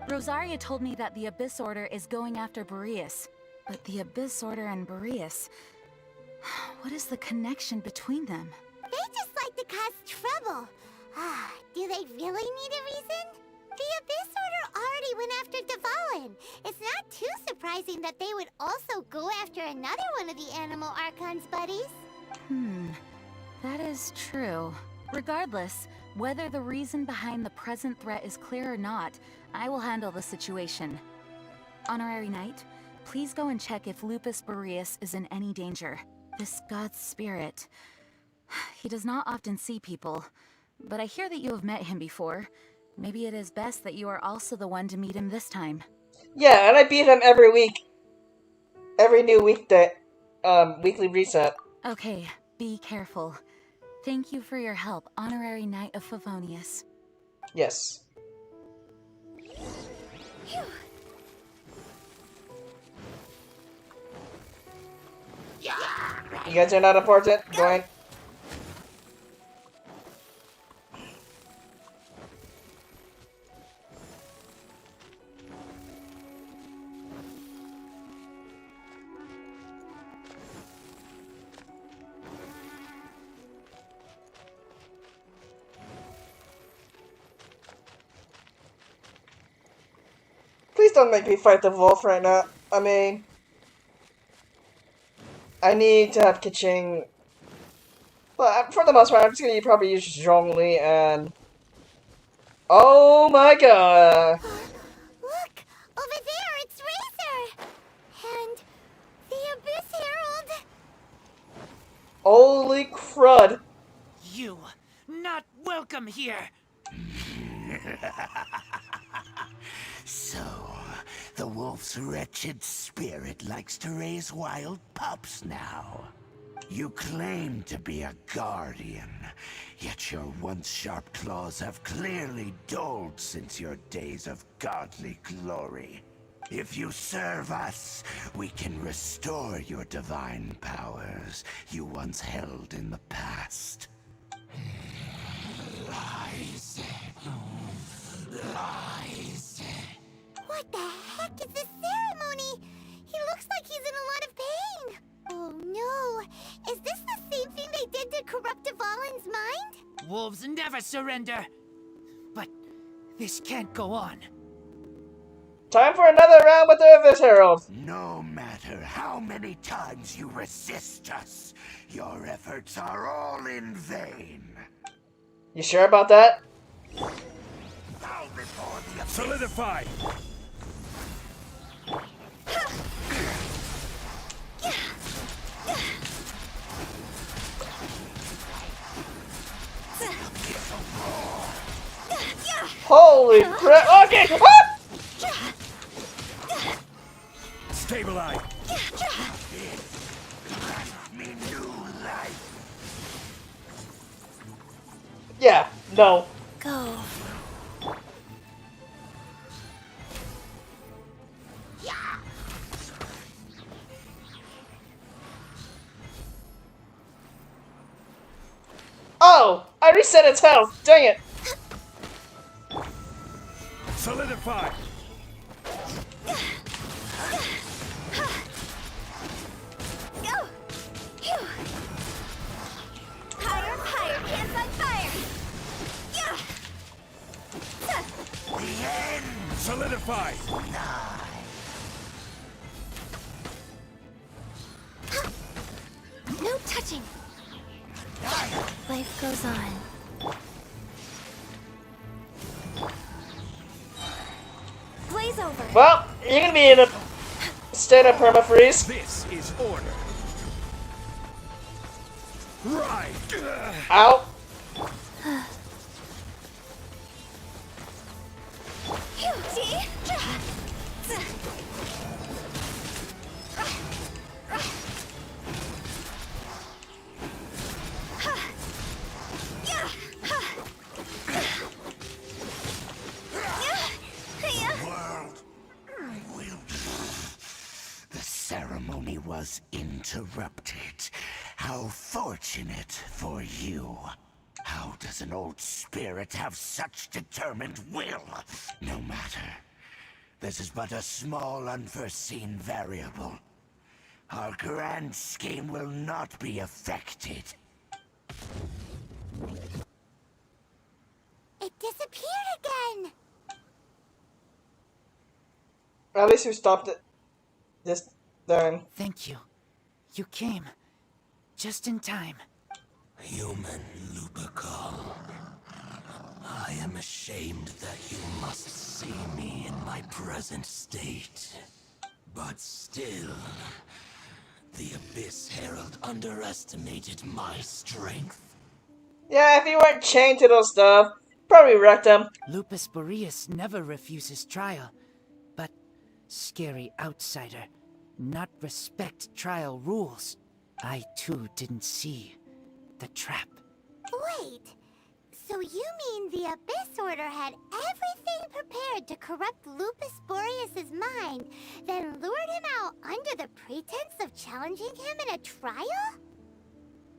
Rosaria told me that the Abyss Order is going after Boreas. But the Abyss Order and Boreas... What is the connection between them? They just like to cause trouble. Do they really need a reason? The Abyss Order already went after Devalen. It's not too surprising that they would also go after another one of the Animal Archon's buddies. That is true. Regardless, whether the reason behind the present threat is clear or not, I will handle the situation. Honorary Knight, please go and check if Lupus Boreas is in any danger. This god's spirit... He does not often see people, but I hear that you have met him before. Maybe it is best that you are also the one to meet him this time. Yeah, and I beat him every week. Every new weekday, weekly reset. Okay, be careful. Thank you for your help, Honorary Knight of Favonius. Yes. You guys are not important? Going. Please don't make me fight the wolf right now. I mean... I need to have Kiching... But for the most part, I'm just gonna probably use Zhongli and... Oh my god! Look! Over there, it's Razor! And... the Abyss Herald! Holy crud! You... not welcome here! So, the wolf's wretched spirit likes to raise wild pups now. You claim to be a guardian, yet your once sharp claws have clearly dulled since your days of godly glory. If you serve us, we can restore your divine powers you once held in the past. Lies. Lies. What the heck is this ceremony? He looks like he's in a lot of pain. Oh no! Is this the same thing they did to corrupt Dvalin's mind? Wolves never surrender. But this can't go on. Time for another round with the Abyss Herald. No matter how many times you resist us, your efforts are all in vain. You sure about that? Bow before the abyss. Solidify! Holy crap! Okay! Ah! Stabilize! Me new life. Yeah, no. Go. Oh! I reset its health! Dang it! Solidify! Go! Phew. Higher, higher, can't fight fire! Yeah! The end. Solidify! No touching! Life goes on. Blaze over! Well, you're gonna be in a state of permafreeze. This is order. Right! Out. See? World will. The ceremony was interrupted. How fortunate for you. How does an old spirit have such determined will? No matter. This is but a small unforeseen variable. Our grand scheme will not be affected. It disappeared again! At least you stopped it. This time. Thank you. You came. Just in time. Human Lupercal. I am ashamed that you must see me in my present state. But still, the Abyss Herald underestimated my strength. Yeah, if you weren't chained to those stuff, probably wrecked them. Lupus Boreas never refuses trial. But scary outsider, not respect trial rules. I too didn't see the trap. Wait, so you mean the Abyss Order had everything prepared to corrupt Lupus Boreas' mind, then lured him out under the pretense of challenging him in a trial?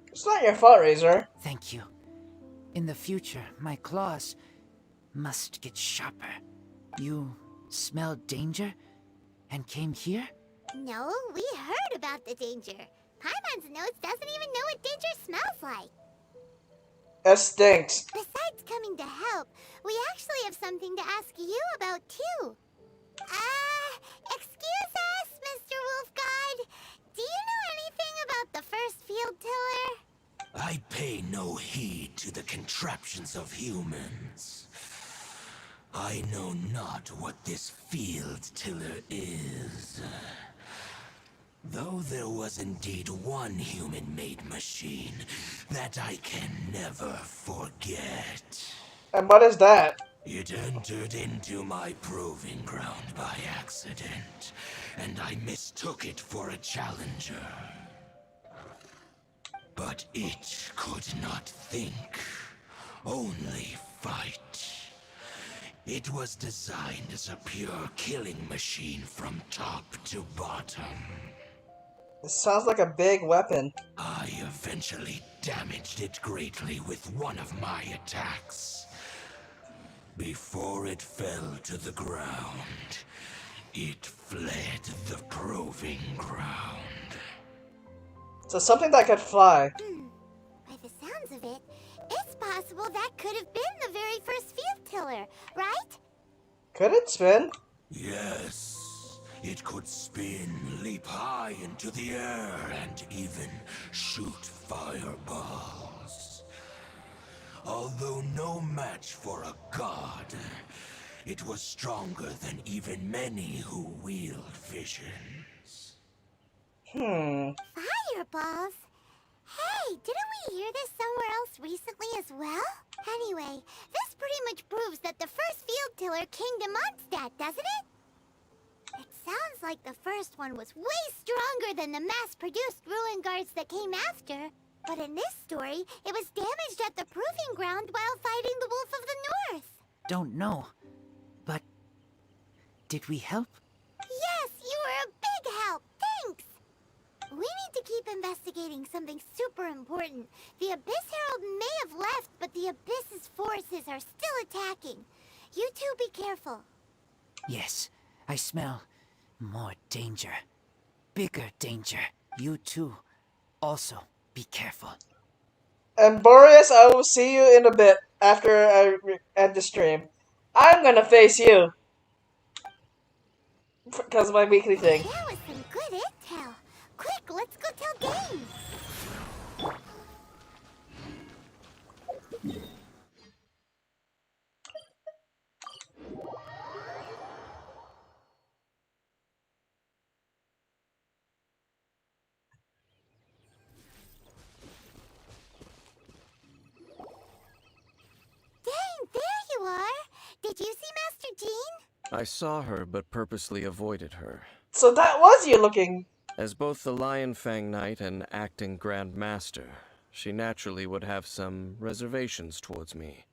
It's not your fault, Razor. Thank you. In the future, my claws must get sharper. You smelled danger and came here? No, we heard about the danger. Paimon's notes doesn't even know what danger smells like. That stinks. Besides coming to help, we actually have something to ask you about too. Excuse us, Mr. Wolf God. Do you know anything about the first field tiller? I pay no heed to the contraptions of humans. I know not what this field tiller is. Though there was indeed one human-made machine that I can never forget. And what is that? It entered into my proving ground by accident, and I mistook it for a challenger. But it could not think, only fight. It was designed as a pure killing machine from top to bottom. It sounds like a big weapon. I eventually damaged it greatly with one of my attacks. Before it fell to the ground, it fled the proving ground. So something that could fly. By the sounds of it, it's possible that could have been the very first field tiller, right? Could it spin? Yes. It could spin, leap high into the air, and even shoot fireballs. Although no match for a god, it was stronger than even many who wield visions. Fireballs? Hey, didn't we hear this somewhere else recently as well? Anyway, this pretty much proves that the first field tiller came to Mondstadt, doesn't it? It sounds like the first one was way stronger than the mass-produced ruin guards that came after. But in this story, it was damaged at the proving ground while fighting the Wolf of the North. Don't know, but did we help? Yes, you were a big help. Thanks. We need to keep investigating something super important. The Abyss Herald may have left, but the Abyss's forces are still attacking. You two be careful. Yes, I smell more danger. Bigger danger. You too. Also, be careful. And Boreas, I will see you in a bit after I end the stream. I'm gonna face you. Because of my weekly thing. That was some good intel. Quick, let's go tell Game. Dang, there you are. Did you see Master Jean? I saw her, but purposely avoided her. So that was you looking. As both the Lion Fang Knight and acting Grand Master, she naturally would have some reservations towards me.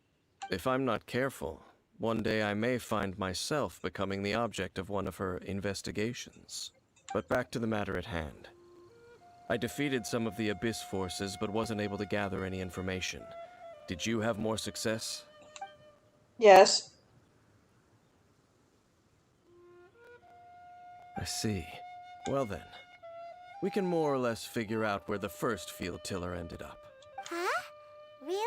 If I'm not careful, one day I may find myself becoming the object of one of her investigations. But back to the matter at hand. I defeated some of the Abyss forces, but wasn't able to gather any information. Did you have more success? Yes. I see. Well then, we can more or less figure out where the first field tiller ended up. Huh? Really?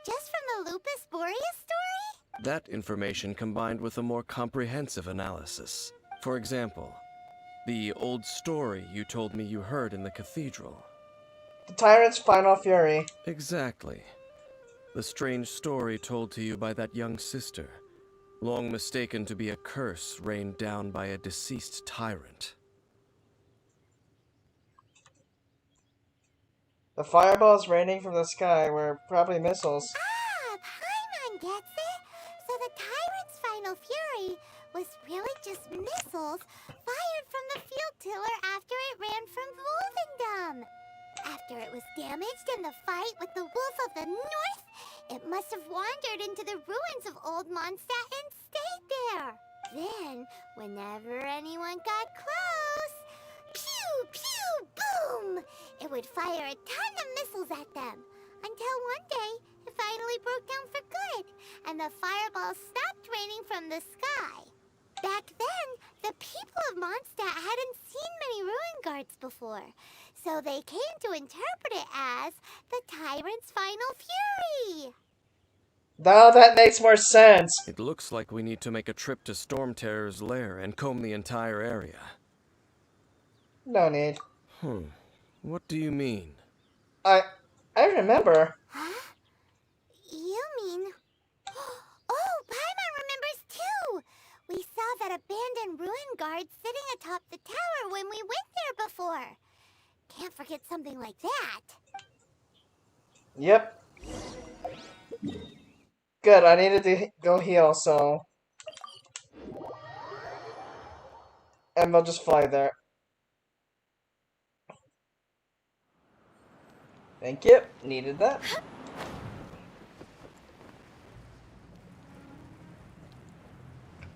Just from the Lupus Boreas story? That information combined with a more comprehensive analysis. For example, the old story you told me you heard in the cathedral. The Tyrant's Final Fury. Exactly. The strange story told to you by that young sister, long mistaken to be a curse rained down by a deceased tyrant. The fireballs raining from the sky were probably missiles. Ah, Paimon gets it. So the Tyrant's Final Fury was really just missiles fired from the field tiller after it ran from Wolvendom. After it was damaged in the fight with the Wolf of the North, it must have wandered into the ruins of Old Mondstadt and stayed there. Then, whenever anyone got close, pew, pew, boom! It would fire a ton of missiles at them. Until one day, it finally broke down for good, and the fireballs stopped raining from the sky. Back then, the people of Mondstadt hadn't seen many ruin guards before, so they came to interpret it as the Tyrant's Final Fury. Now that makes more sense. It looks like we need to make a trip to Storm Terror's lair and comb the entire area. No need. What do you mean? I remember. Huh? You mean... Oh, Paimon remembers too! We saw that abandoned ruin guard sitting atop the tower when we went there before. Can't forget something like that. Yep. Good, I needed to go heal, so... And we'll just fly there. Thank you. Needed that.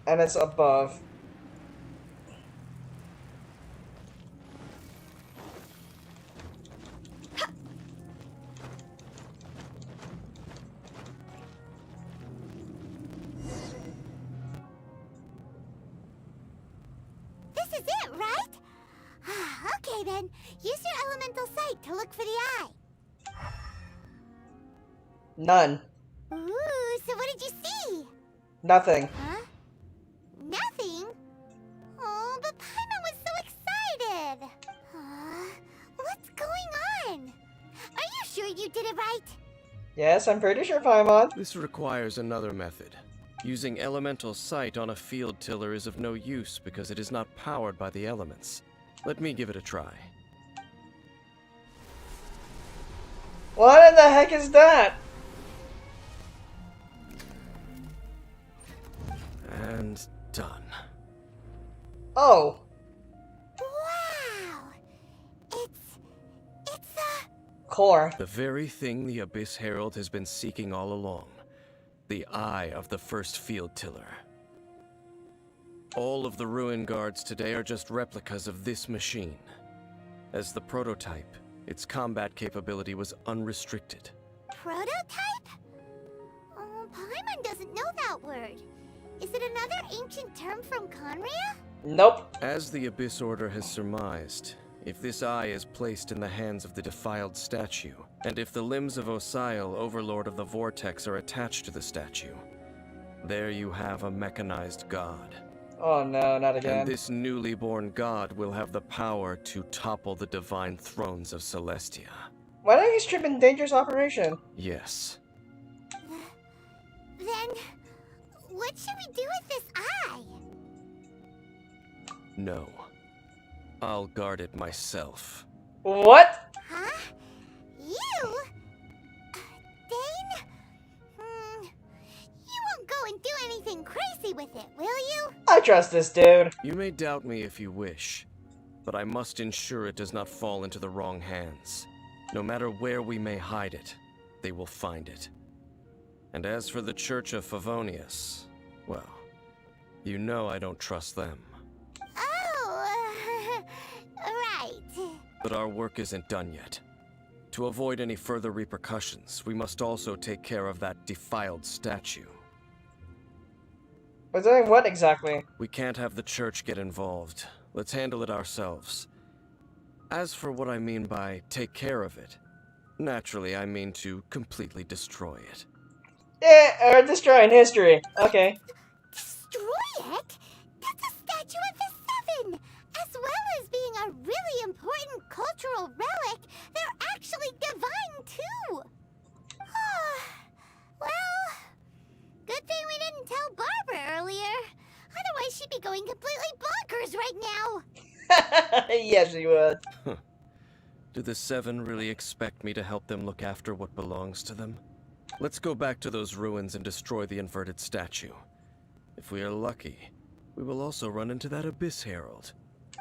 And it's above. This is it, right? Okay then, use your elemental sight to look for the eye. None. Ooh, so what did you see? Nothing. Huh? Nothing? Oh, but Paimon was so excited. What's going on? Are you sure you did it right? Yes, I'm pretty sure, Paimon. This requires another method. Using elemental sight on a field tiller is of no use because it is not powered by the elements. Let me give it a try. What in the heck is that? And done. Oh. Wow! It's a... Core. The very thing the Abyss Herald has been seeking all along. The eye of the first field tiller. All of the ruin guards today are just replicas of this machine. As the prototype, its combat capability was unrestricted. Prototype? Oh, Paimon doesn't know that word. Is it another ancient term from Conria? Nope. As the Abyss Order has surmised, if this eye is placed in the hands of the defiled statue, and if the limbs of Osial, Overlord of the Vortex, are attached to the statue, there you have a mechanized god. Oh no, not again. And this newly born god will have the power to topple the divine thrones of Celestia. Why don't you strip in dangerous operation? Yes. Then, what should we do with this eye? No. I'll guard it myself. What? Huh? You? Dane? You won't go and do anything crazy with it, will you? I trust this dude. You may doubt me if you wish, but I must ensure it does not fall into the wrong hands. No matter where we may hide it, they will find it. And as for the Church of Favonius, well, you know I don't trust them. Oh, right. But our work isn't done yet. To avoid any further repercussions, we must also take care of that defiled statue. Was doing what exactly? We can't have the church get involved. Let's handle it ourselves. As for what I mean by take care of it, naturally I mean to completely destroy it. Or destroying history. Okay. Destroy it? That's a statue of the Seven! As well as being a really important cultural relic, they're actually divine too! Well, good thing we didn't tell Barbara earlier. Otherwise she'd be going completely bonkers right now! Yes, she would. Do the Seven really expect me to help them look after what belongs to them? Let's go back to those ruins and destroy the inverted statue. If we are lucky, we will also run into that Abyss Herald.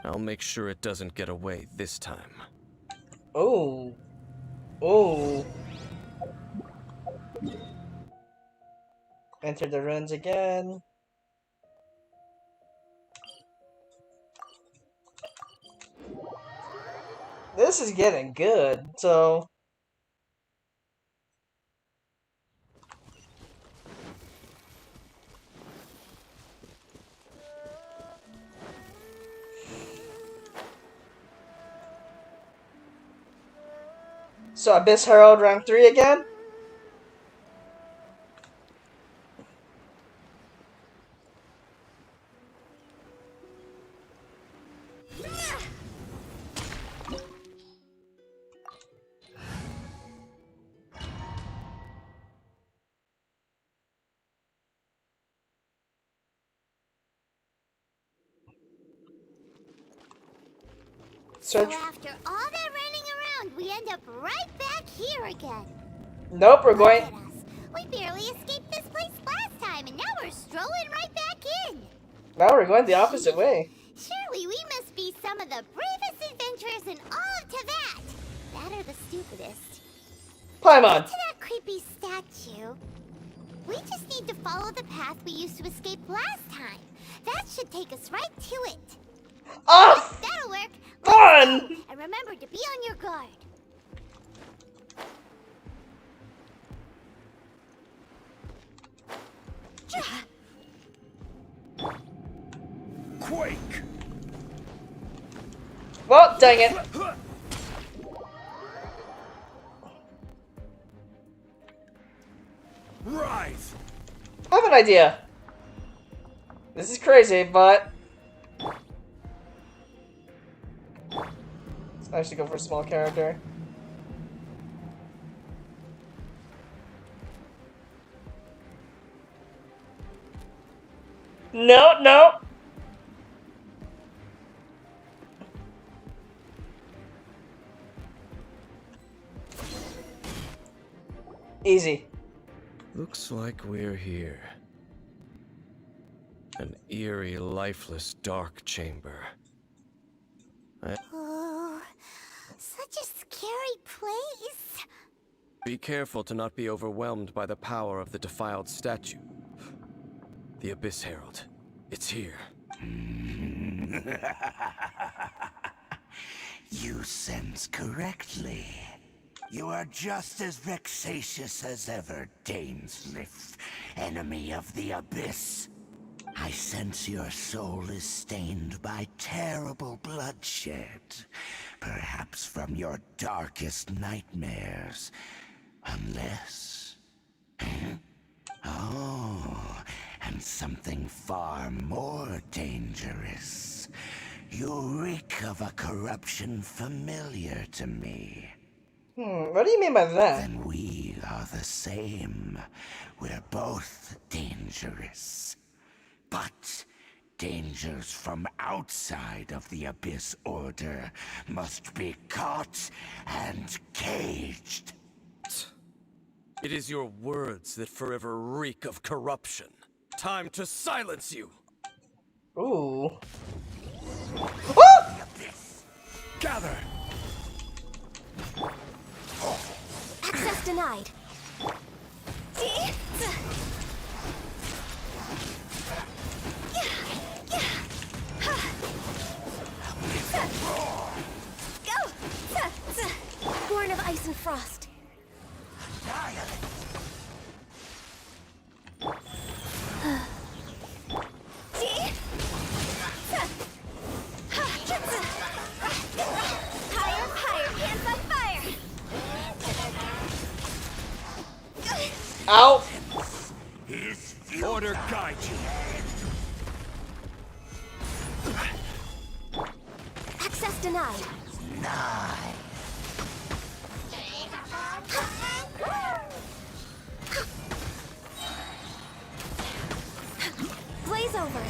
I'll make sure it doesn't get away this time. Oh. Oh. Enter the ruins again. This is getting good, so... So Abyss Herald rank 3 again? Search. So after all that running around, we end up right back here again. Nope, we're going... Look at us. We barely escaped this place last time, and now we're strolling right back in. Now we're going the opposite way. Surely we must be some of the bravest adventurers in all of Teyvat. That or the stupidest. Paimon! To that creepy statue. We just need to follow the path we used to escape last time. That should take us right to it. Oh, That'll work. fun! And remember to be on your guard. Quake! Well, dang it. Rise! I have an idea. This is crazy, but let's actually go for a small character. No, no. Easy. Looks like we're here. An eerie, lifeless, dark chamber. Oh, such a scary place. Be careful to not be overwhelmed by the power of the defiled statue. The Abyss Herald. It's here. You sense correctly. You are just as vexatious as ever, Dainsleif, enemy of the Abyss. I sense your soul is stained by terrible bloodshed, perhaps from your darkest nightmares. Unless... Oh, and something far more dangerous. You reek of a corruption familiar to me. What do you mean by that? Then we are the same. We're both dangerous. But dangers from outside of the Abyss Order must be caught and caged. It is your words that forever reek of corruption. Time to silence you! Ooh. Gather! Access denied. Born of ice and frost. Higher, higher, hands on fire! Ow! Order guide you! Access denied. Blaze over.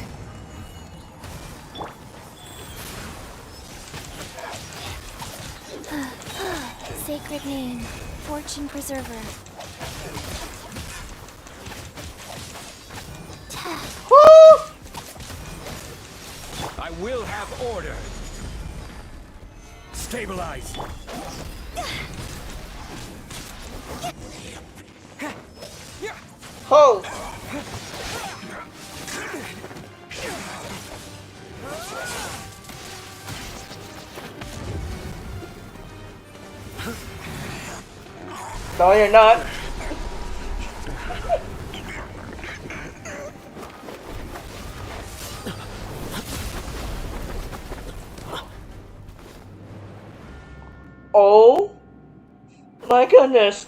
Sacred name, Fortune Preserver. Woo! I will have order! Stabilize! Ho! No, you're not. Oh my goodness.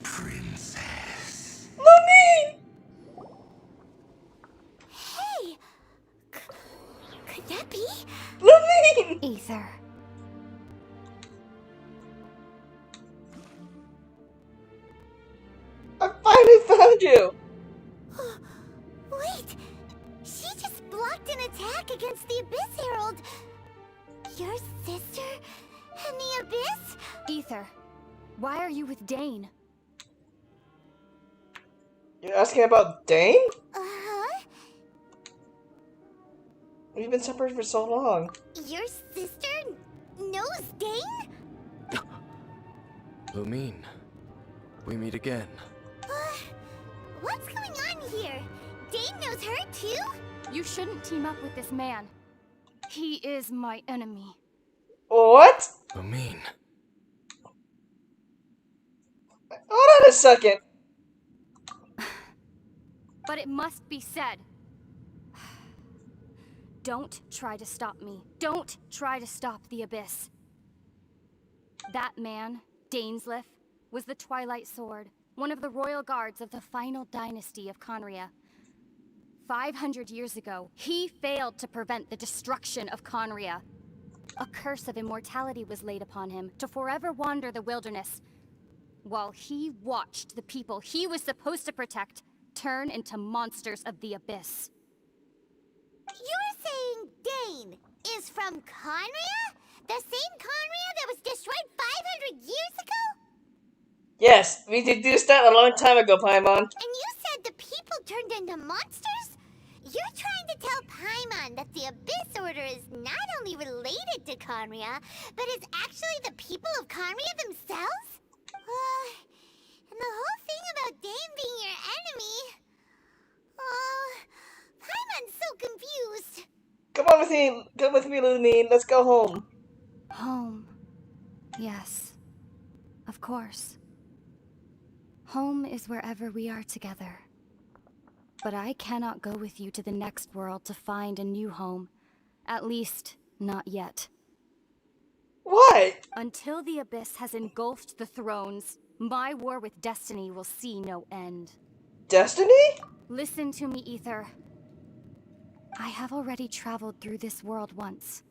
Princess. Mommy! Hey! Could that be? Mommy! Ether. I finally found you! Wait! She just blocked an attack against the Abyss Herald! Your sister and the Abyss? Ether, why are you with Dane? You're asking about Dane? Uh-huh. We've been separated for so long. Your sister knows Dane? Lumine, We meet again. What's going on here? Dane knows her too? You shouldn't team up with this man. He is my enemy. What? Lumine. Hold on a second. But it must be said. Don't try to stop me. Don't try to stop the Abyss. That man, Dainsleif, was the Twilight Sword, one of the royal guards of the final dynasty of Conria. 500 years ago, he failed to prevent the destruction of Conria. A curse of immortality was laid upon him to forever wander the wilderness, while he watched the people he was supposed to protect turn into monsters of the Abyss. You're saying Dane is from Conria? The same Conria that was destroyed 500 years ago? Yes, we deduced that a long time ago, Paimon. And you said the people turned into monsters? You're trying to tell Paimon that the Abyss Order is not only related to Conria, but is actually the people of Conria themselves? And the whole thing about Dane being your enemy... Paimon's so confused. Come with me, Lumine. Let's go home. Home. Yes. Of course. Home is wherever we are together. But I cannot go with you to the next world to find a new home. At least, not yet. Why? Until the Abyss has engulfed the thrones, my war with Destiny will see no end. Destiny? Listen to me, Ether. I have already traveled through this world once.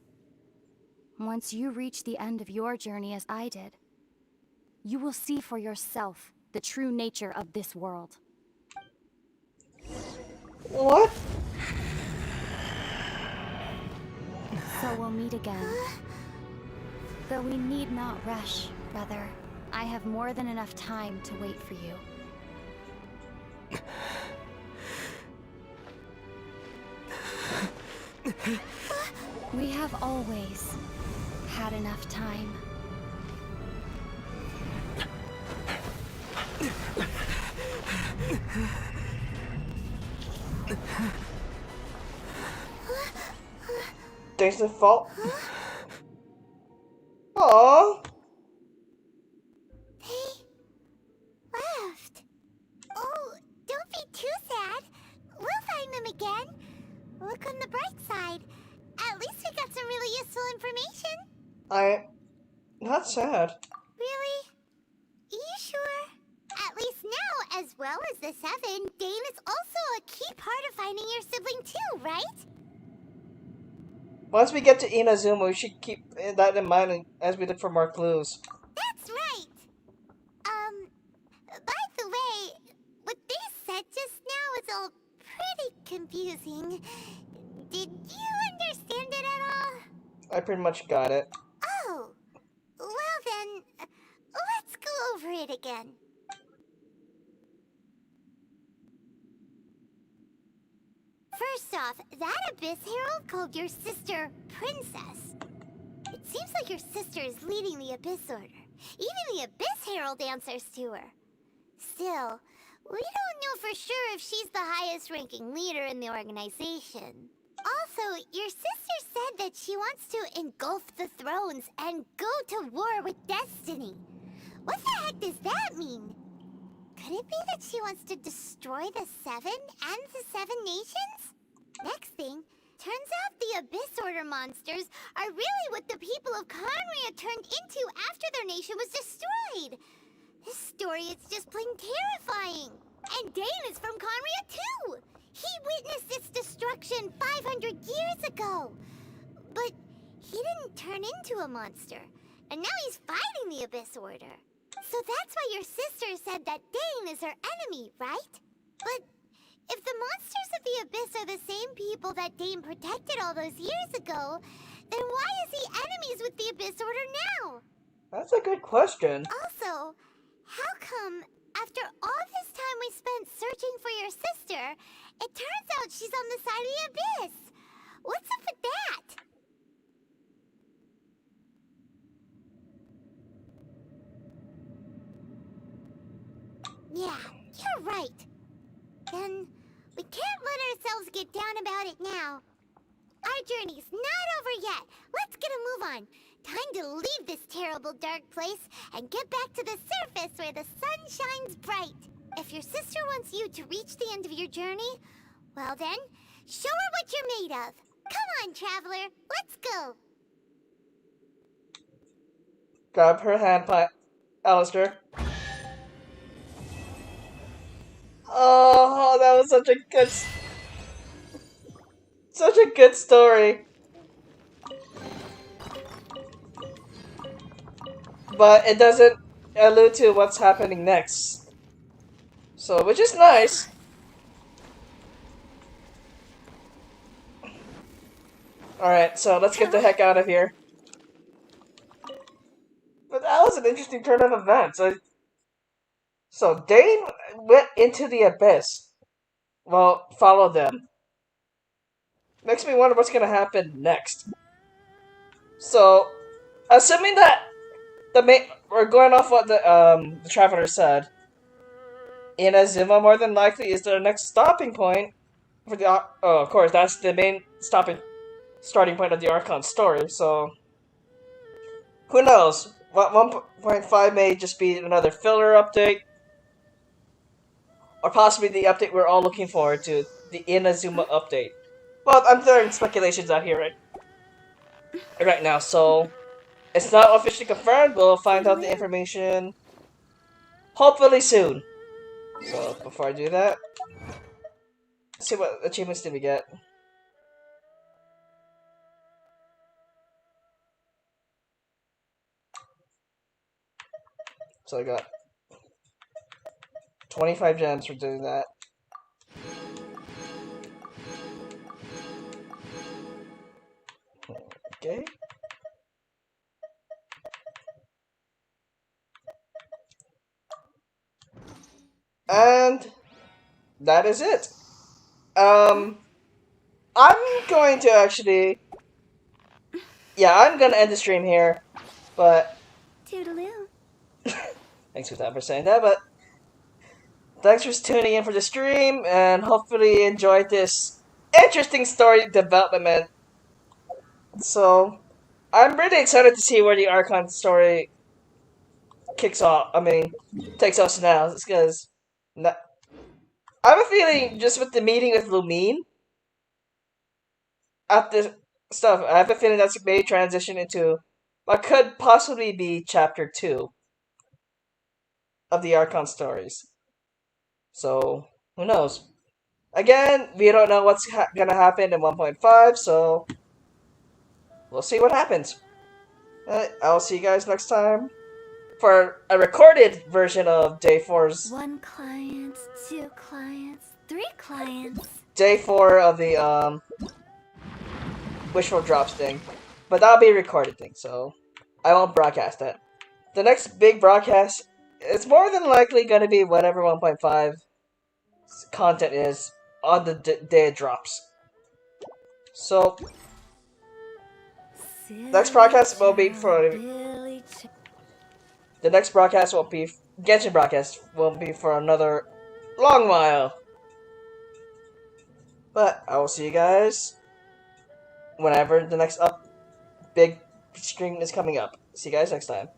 Once you reach the end of your journey as I did, you will see for yourself the true nature of this world. What? So we'll meet again. Though we need not rush, brother. I have more than enough time to wait for you. We have always had enough time. Dane's fault. Aww. They left. Oh, don't be too sad. We'll find them again. Look on the bright side. At least we got some really useful information. Not sad. Really? You sure? At least now, as well as the Seven, Dane is also a key part of finding your sibling too, right? Once we get to Inazuma, we should keep that in mind as we look for more clues. That's right. By the way, what they said just now is all pretty confusing. Did you understand it at all? I pretty much got it. Oh, well then, let's go over it again. First off, that Abyss Herald called your sister Princess. It seems like your sister is leading the Abyss Order. Even the Abyss Herald answers to her. Still, we don't know for sure if she's the highest-ranking leader in the organization. Also, your sister said that she wants to engulf the thrones and go to war with Destiny. What the heck does that mean? Could it be that she wants to destroy the Seven and the Seven Nations? Next thing, turns out the Abyss Order monsters are really what the people of Conria turned into after their nation was destroyed. This story is just plain terrifying. And Dane is from Conria too. He witnessed its destruction 500 years ago. But he didn't turn into a monster. And now he's fighting the Abyss Order. So that's why your sister said that Dane is her enemy, right? But if the monsters of the Abyss are the same people that Dane protected all those years ago, then why is he enemies with the Abyss Order now? That's a good question. Also, how come after all this time we spent searching for your sister, it turns out she's on the side of the Abyss? What's up with that? Yeah, you're right. Then we can't let ourselves get down about it now. Our journey's not over yet. Let's get a move on. Time to leave this terrible dark place and get back to the surface where the sun shines bright. If your sister wants you to reach the end of your journey, well then, show her what you're made of. Come on, traveler, let's go. Grab her hand, Alistair. Oh, that was such a good story. But it doesn't allude to what's happening next. So, which is nice. Alright, so let's get the heck out of here. But that was an interesting turn of events. So Dane went into the abyss. Well, follow them. Makes me wonder what's gonna happen next. So, assuming that we're going off what the traveler said, Inazuma more than likely is the next stopping point for the. Oh, of course, that's the main starting point of the Archon story. So, who knows? What 1.5 may just be another filler update, or possibly the update we're all looking forward to, the Inazuma update. Well, I'm throwing speculations out here right now, so it's not officially confirmed. We'll find out the information hopefully soon. So before I do that, let's see what achievements did we get. So I got 25 gems for doing that. Okay. And that is it. I'm going to actually... Yeah, I'm gonna end the stream here, but... Toodaloo. Thanks for saying that, but... Thanks for tuning in for the stream, and hopefully you enjoyed this interesting story development. So, I'm really excited to see where the Archon story takes us now, because... I have a feeling, just with the meeting with Lumine, after stuff, I have a feeling that's may transition into what could possibly be Chapter 2 of the Archon stories. So, who knows? Again, we don't know what's gonna happen in 1.5, so we'll see what happens. I'll see you guys next time for a recorded version of Day 4's... 1 client, 2 clients, 3 clients. Day 4 of the, Wishful Drops thing. But that'll be a recorded thing, so I won't broadcast that. The next big broadcast, it's more than likely going to be whatever 1.5 content is on the day it drops. So, next broadcast will be for... The next broadcast will be... Genshin Broadcast will be for another long while. But I will see you guys whenever the next big stream is coming up. See you guys next time.